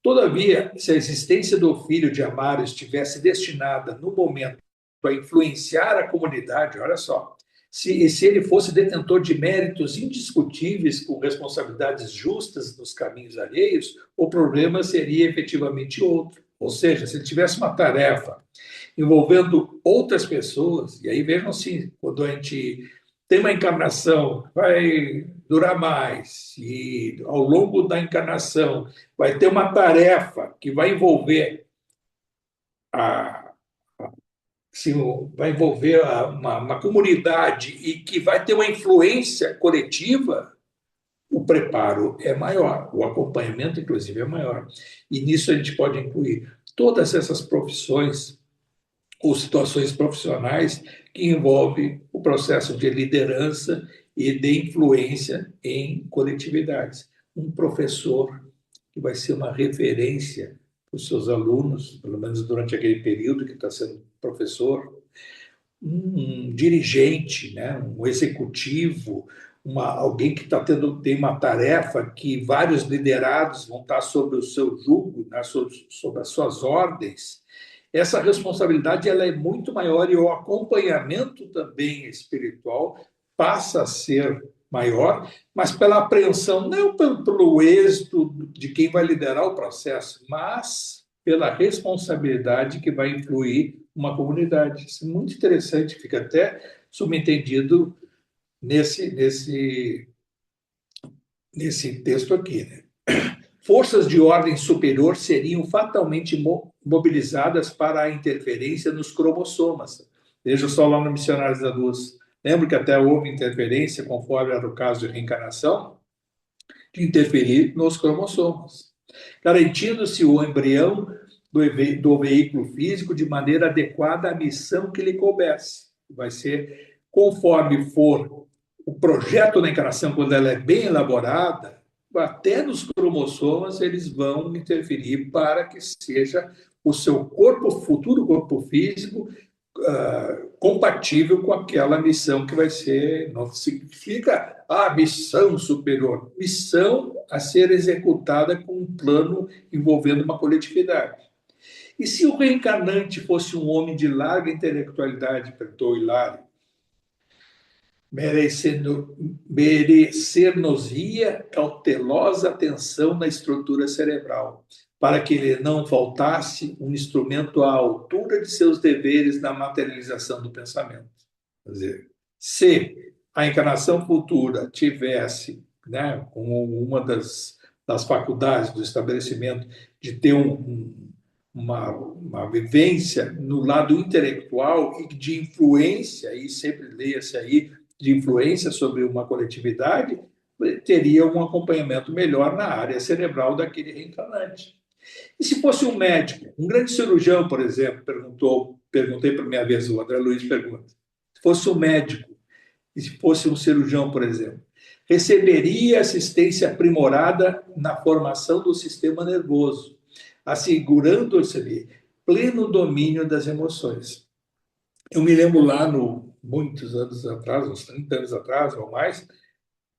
Todavia, se a existência do filho de Amaro estivesse destinada, no momento, a influenciar a comunidade, olha só, se ele fosse detentor de méritos indiscutíveis com responsabilidades justas nos caminhos alheios, o problema seria efetivamente outro. Ou seja, se ele tivesse uma tarefa envolvendo outras pessoas, e aí vejam assim, quando a gente tem uma encarnação, vai durar mais, e ao longo da encarnação vai ter uma tarefa que vai envolver vai envolver uma comunidade e que vai ter uma influência coletiva, o preparo é maior, o acompanhamento, inclusive, é maior. E nisso a gente pode incluir todas essas profissões ou situações profissionais que envolvem o processo de liderança e de influência em coletividades. Um professor que vai ser uma referência para os seus alunos, pelo menos durante aquele período que está sendo professor, um dirigente, né, um executivo, alguém que tem uma tarefa que vários liderados vão estar sob o seu jugo, né, sob as suas ordens. Essa responsabilidade ela é muito maior e o acompanhamento também espiritual passa a ser maior, mas pela apreensão, não pelo êxito de quem vai liderar o processo, mas pela responsabilidade que vai influir uma comunidade. Isso é muito interessante, fica até subentendido nesse texto aqui, né? Forças de ordem superior seriam fatalmente mobilizadas para a interferência nos cromossomas. Veja só lá no Missionários da Luz. Lembra que até houve interferência, conforme era o caso de reencarnação, de interferir nos cromossomas, garantindo-se o embrião do veículo físico de maneira adequada à missão que lhe coubesse. Vai ser conforme for o projeto da encarnação, quando ela é bem elaborada, até nos cromossomas eles vão interferir para que seja o seu corpo, futuro corpo físico, compatível com aquela missão que vai ser. Não significa missão superior, missão a ser executada com um plano envolvendo uma coletividade. E se o reencarnante fosse um homem de larga intelectualidade, perguntou Hilário, merecer-nos-ia cautelosa atenção na estrutura cerebral, para que lhe não faltasse um instrumento à altura de seus deveres na materialização do pensamento. Quer dizer, se a encarnação futura tivesse, né, como uma das faculdades do estabelecimento de ter uma vivência no lado intelectual e de influência, e sempre leia-se aí, de influência sobre uma coletividade, teria um acompanhamento melhor na área cerebral daquele reencarnante. E se fosse um médico, um grande cirurgião, por exemplo, perguntei para minha vez, o André Luiz pergunta, se fosse um médico, e se fosse um cirurgião, por exemplo, receberia assistência aprimorada na formação do sistema nervoso, assegurando-se pleno domínio das emoções. Eu me lembro lá muitos anos atrás, uns 30 anos atrás ou mais,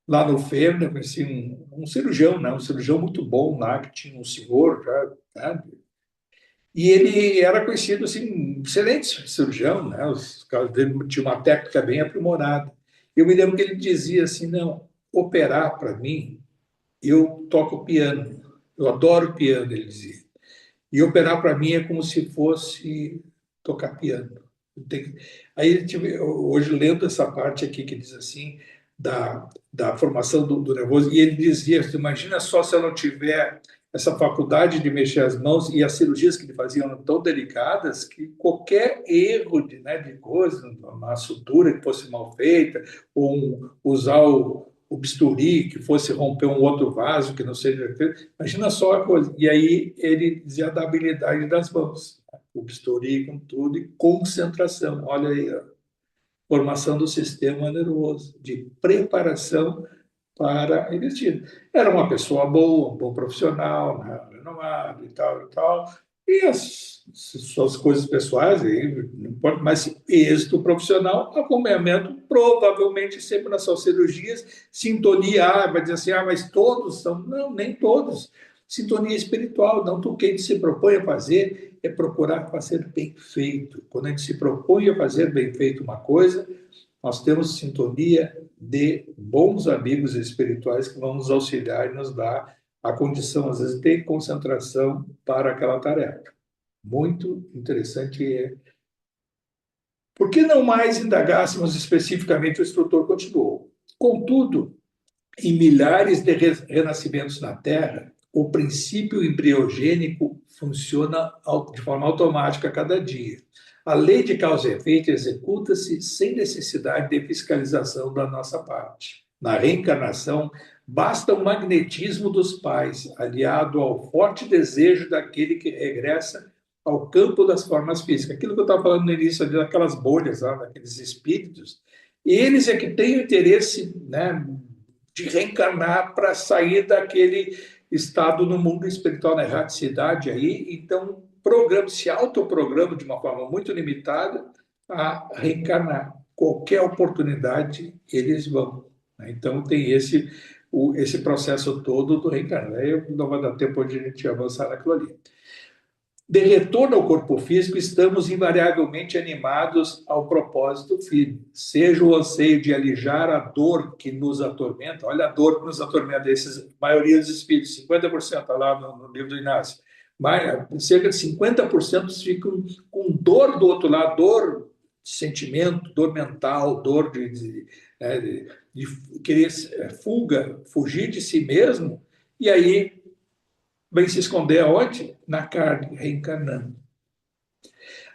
lá no FEM, eu conheci um cirurgião, né? Um cirurgião muito bom lá, que tinha um senhor, já, né? E ele era conhecido assim, um excelente cirurgião, né? Os caras dele tinham uma técnica bem aprimorada. Eu me lembro que ele dizia assim, não, operar para mim, eu toco piano, eu adoro piano, ele dizia. E operar para mim é como se fosse tocar piano. Aí, hoje, lendo essa parte aqui que diz assim, da formação do nervoso, e ele dizia, imagina só se eu não tiver essa faculdade de mexer as mãos, e as cirurgias que ele fazia eram tão delicadas que qualquer erro de coisa, uma sutura que fosse mal feita, ou usar o bisturi que fosse romper um outro vaso que não seja feito, imagina só a coisa. E aí ele dizia da habilidade das mãos, o bisturi com tudo e concentração. Olha aí, a formação do sistema nervoso, de preparação para a investida. Era uma pessoa boa, um bom profissional, né, renomado e tal, e as suas coisas pessoais, não importa, mas êxito profissional, acompanhamento, provavelmente sempre nas suas cirurgias, sintonia, vai dizer assim, mas todos são, não, nem todos, sintonia espiritual, não, o que a gente se propõe a fazer é procurar fazer bem feito. Quando a gente se propõe a fazer bem feito uma coisa, nós temos sintonia de bons amigos espirituais que vão nos auxiliar e nos dar a condição, às vezes, de concentração para aquela tarefa. Muito interessante. Por que não mais indagássemos especificamente, o instrutor continuou? Contudo, em milhares de renascimentos na Terra, o princípio embriogênico funciona de forma automática a cada dia. A lei de causa e efeito executa-se sem necessidade de fiscalização da nossa parte. Na reencarnação, basta o magnetismo dos pais, aliado ao forte desejo daquele que regressa ao campo das formas físicas. Aquilo que eu estava falando no início, daquelas bolhas, daqueles espíritos, eles é que têm o interesse, né, de reencarnar para sair daquele estado no mundo espiritual, na erraticidade aí. Então, se autoprograma de uma forma muito limitada a reencarnar. Qualquer oportunidade, eles vão. Então, tem esse processo todo do reencarnar. Aí não vai dar tempo de a gente avançar naquilo ali. De retorno ao corpo físico, estamos invariavelmente animados ao propósito firme, seja o anseio de alijar a dor que nos atormenta, olha a dor que nos atormenta, a maioria dos espíritos, 50% está lá no livro do Inácio, mas cerca de 50% ficam com dor do outro lado, dor de sentimento, dor mental, dor de querer fugir de si mesmo, e aí vem se esconder aonde? Na carne, reencarnando.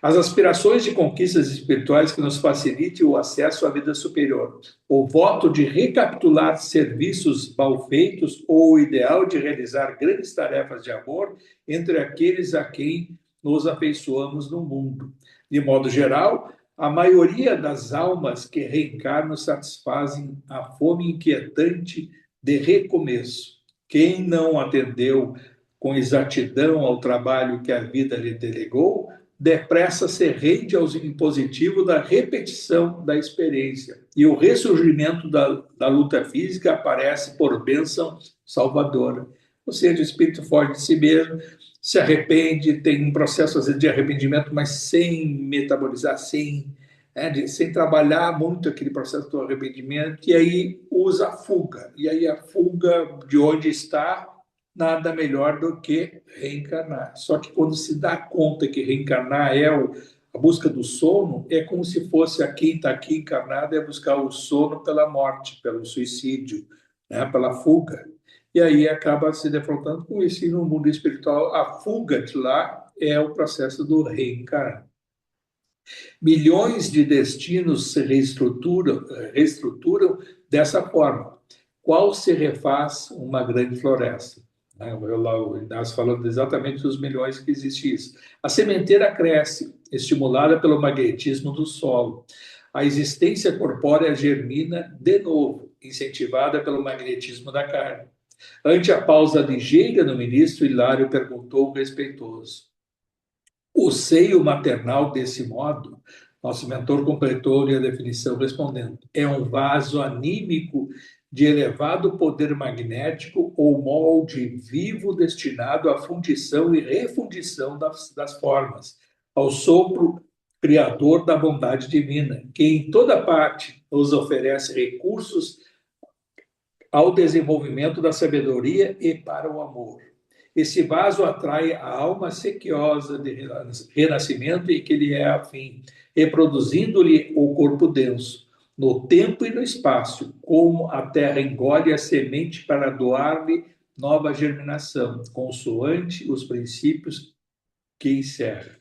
As aspirações de conquistas espirituais que nos facilitem o acesso à vida superior, o voto de recapitular serviços mal feitos ou o ideal de realizar grandes tarefas de amor entre aqueles a quem nos afeiçoamos no mundo. De modo geral, A maioria das almas que reencarnam satisfazem a fome inquietante de recomeço. Quem não atendeu com exatidão ao trabalho que a vida lhe delegou, depressa se rende aos impositivos da repetição da experiência. E o ressurgimento da luta física aparece por bênção salvadora. Ou seja, o espírito foge de si mesmo, se arrepende, tem um processo às vezes de arrependimento, mas sem metabolizar, sem trabalhar muito aquele processo do arrependimento, e aí usa a fuga. E aí a fuga de onde está, nada melhor do que reencarnar. Só que quando se dá conta que reencarnar é a busca do sono, é como se fosse quem está aqui encarnado é buscar o sono pela morte, pelo suicídio, né, pela fuga. E aí acaba se defrontando com isso. E no mundo espiritual, a fuga de lá é o processo do reencarnar. Milhões de destinos se reestruturam dessa forma. Qual se refaz uma grande floresta? O Inácio falando exatamente dos milhões que existe isso. A sementeira cresce, estimulada pelo magnetismo do solo. A existência corpórea germina de novo, incentivada pelo magnetismo da carne. Ante a pausa ligeira no ministro, Hilário perguntou respeitoso: o seio maternal, desse modo, nosso mentor completou-lhe a definição respondendo: é um vaso anímico de elevado poder magnético ou molde vivo destinado à fundição e refundição das formas, ao sopro criador da bondade divina, que em toda parte nos oferece recursos ao desenvolvimento da sabedoria e para o amor. Esse vaso atrai a alma sequiosa de renascimento e que lhe é afim, reproduzindo-lhe o corpo denso, no tempo e no espaço, como a terra engole a semente para doar-lhe nova germinação, consoante os princípios que encerra.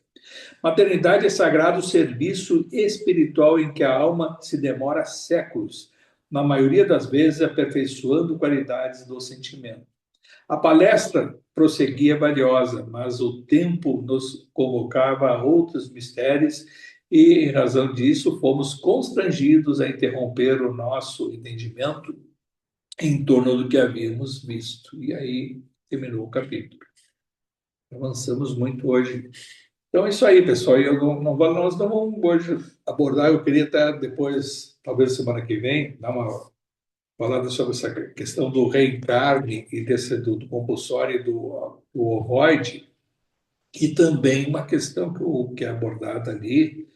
Maternidade é sagrado serviço espiritual em que a alma se demora séculos, na maioria das vezes aperfeiçoando qualidades do sentimento. A palestra prosseguia valiosa, mas o tempo nos convocava a outros mistérios e, em razão disso, fomos constrangidos a interromper o nosso entendimento em torno do que havíamos visto. E aí terminou o capítulo. Avançamos muito hoje. Então é isso aí, pessoal. Nós não vamos hoje abordar, eu queria até depois, talvez semana que vem, dar uma falando sobre essa questão do reencarne e do compulsório e do ovoide, e também uma questão que é abordada ali,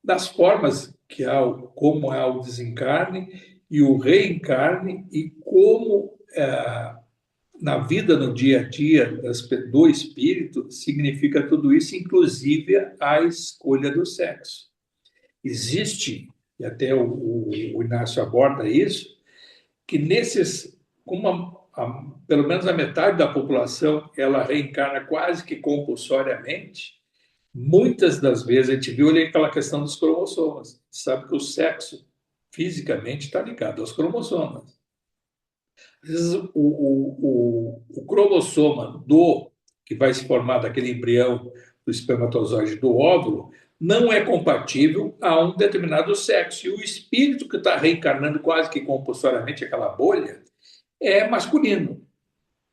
das formas que há, como há o desencarne e o reencarne, e como na vida, no dia a dia do espírito, significa tudo isso, inclusive a escolha do sexo. Existe, e até o Inácio aborda isso, que pelo menos a metade da população, ela reencarna quase que compulsoriamente. Muitas das vezes, a gente viu ali aquela questão dos cromossomas. A gente sabe que o sexo, fisicamente, está ligado aos cromossomas. Às vezes, o cromossoma que vai se formar daquele embrião do espermatozoide do óvulo não é compatível a um determinado sexo. E o espírito que está reencarnando quase que compulsoriamente aquela bolha é masculino.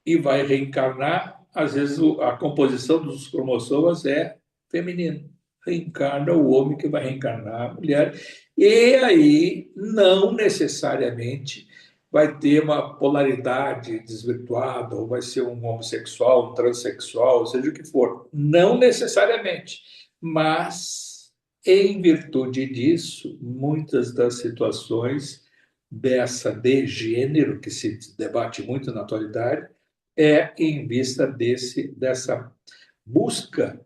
E vai reencarnar, às vezes a composição dos cromossomas é feminina. Reencarna o homem que vai reencarnar a mulher. E aí, não necessariamente vai ter uma polaridade desvirtuada, ou vai ser um homossexual, um transexual, seja o que for. Não necessariamente. Mas, em virtude disso, muitas das situações dessa de gênero, que se debate muito na atualidade, é em vista dessa busca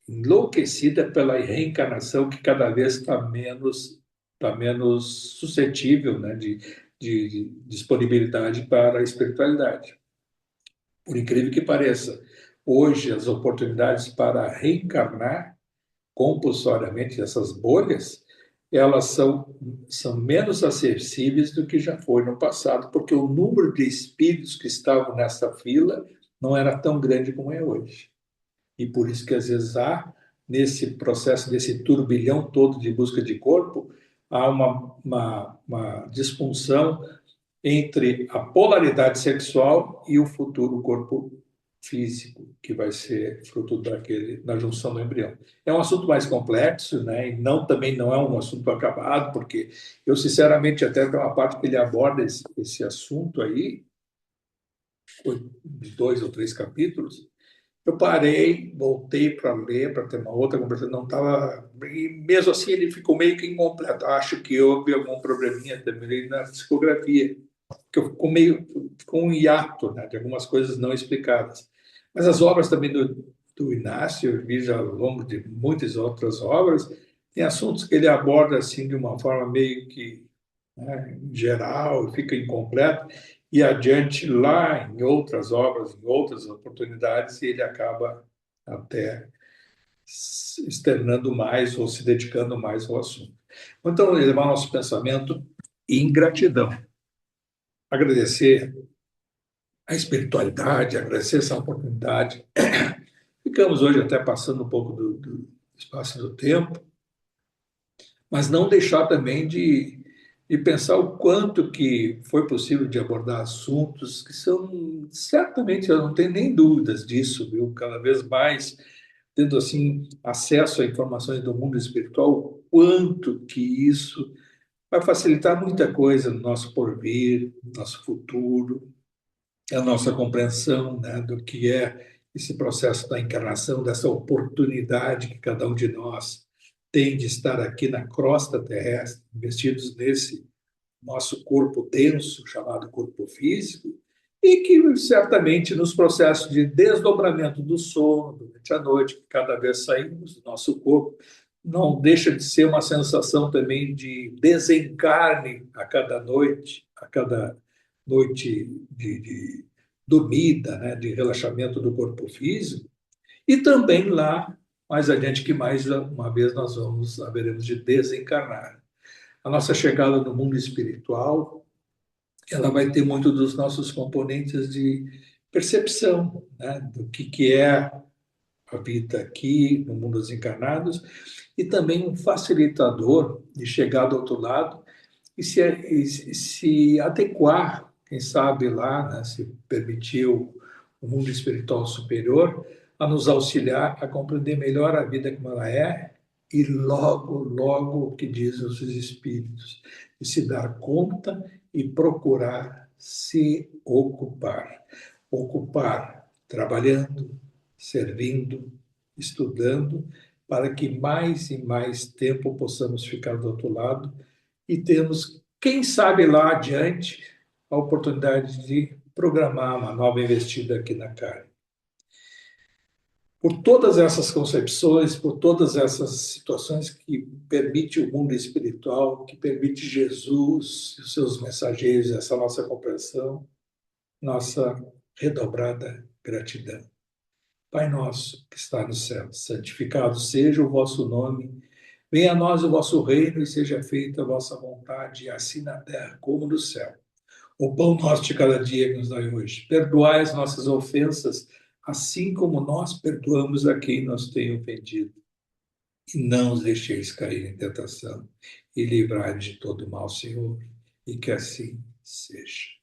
enlouquecida pela reencarnação, que cada vez está menos suscetível, né, de disponibilidade para a espiritualidade. Por incrível que pareça, hoje as oportunidades para reencarnar compulsoriamente essas bolhas, elas são menos acessíveis do que já foi no passado, porque o número de espíritos que estavam nessa fila não era tão grande como é hoje. E por isso que às vezes há nesse processo, desse turbilhão todo de busca de corpo, há uma disfunção entre a polaridade sexual e o futuro corpo físico, que vai ser fruto da junção do embrião. É um assunto mais complexo, né? E também não é um assunto acabado, porque eu, sinceramente, até tem uma parte que ele aborda esse assunto aí, de 2 ou 3 capítulos, eu parei, voltei para ler, para ter uma outra conversa, não estava. E mesmo assim, ele ficou meio que incompleto. Acho que houve algum probleminha também na psicografia, que ficou um hiato, né, de algumas coisas não explicadas. Mas as obras também do Inácio, eu vi já ao longo de muitas outras obras, tem assuntos que ele aborda assim de uma forma meio que, né, geral, fica incompleto, e adiante lá em outras obras, em outras oportunidades, ele acaba até se externando mais ou se dedicando mais ao assunto. Então, levar nosso pensamento em gratidão. Agradecer a espiritualidade, agradecer essa oportunidade. Ficamos hoje até passando um pouco do espaço do tempo, mas não deixar também de pensar o quanto que foi possível de abordar assuntos que são, certamente, eu não tenho nem dúvidas disso, viu? Cada vez mais tendo assim acesso a informações do mundo espiritual, o quanto que isso vai facilitar muita coisa no nosso porvir, no nosso futuro, a nossa compreensão, né, do que é esse processo da encarnação, dessa oportunidade que cada um de nós tem de estar aqui na crosta terrestre, investidos nesse nosso corpo denso, chamado corpo físico, e que certamente nos processos de desdobramento do sono, durante a noite, que cada vez saímos do nosso corpo, não deixa de ser uma sensação também de desencarne a cada noite de dormida, né, de relaxamento do corpo físico, e também lá, mais adiante, que mais uma vez nós haveremos de desencarnar. A nossa chegada no mundo espiritual, ela vai ter muito dos nossos componentes de percepção, né, do que é a vida aqui no mundo dos encarnados, e também um facilitador de chegar do outro lado e se adequar, quem sabe lá, né, se permitir o mundo espiritual superior, a nos auxiliar a compreender melhor a vida como ela é e logo, logo o que dizem os espíritos, e se dar conta e procurar se ocupar. Ocupar trabalhando, servindo, estudando, para que mais e mais tempo possamos ficar do outro lado e temos, quem sabe lá adiante, a oportunidade de programar uma nova investida aqui na carne. Por todas essas concepções, por todas essas situações que permite o mundo espiritual, que permite Jesus e os seus mensageiros, essa nossa compreensão, nossa redobrada gratidão. Pai nosso que está no céu, santificado seja o vosso nome. Venha a nós o vosso reino e seja feita a vossa vontade, assim na terra como no céu. O pão nosso de cada dia que nos dai hoje. Perdoai as nossas ofensas, assim como nós perdoamos a quem nos tem ofendido. E não os deixeis cair em tentação, e livrai de todo mal, Senhor, e que assim seja.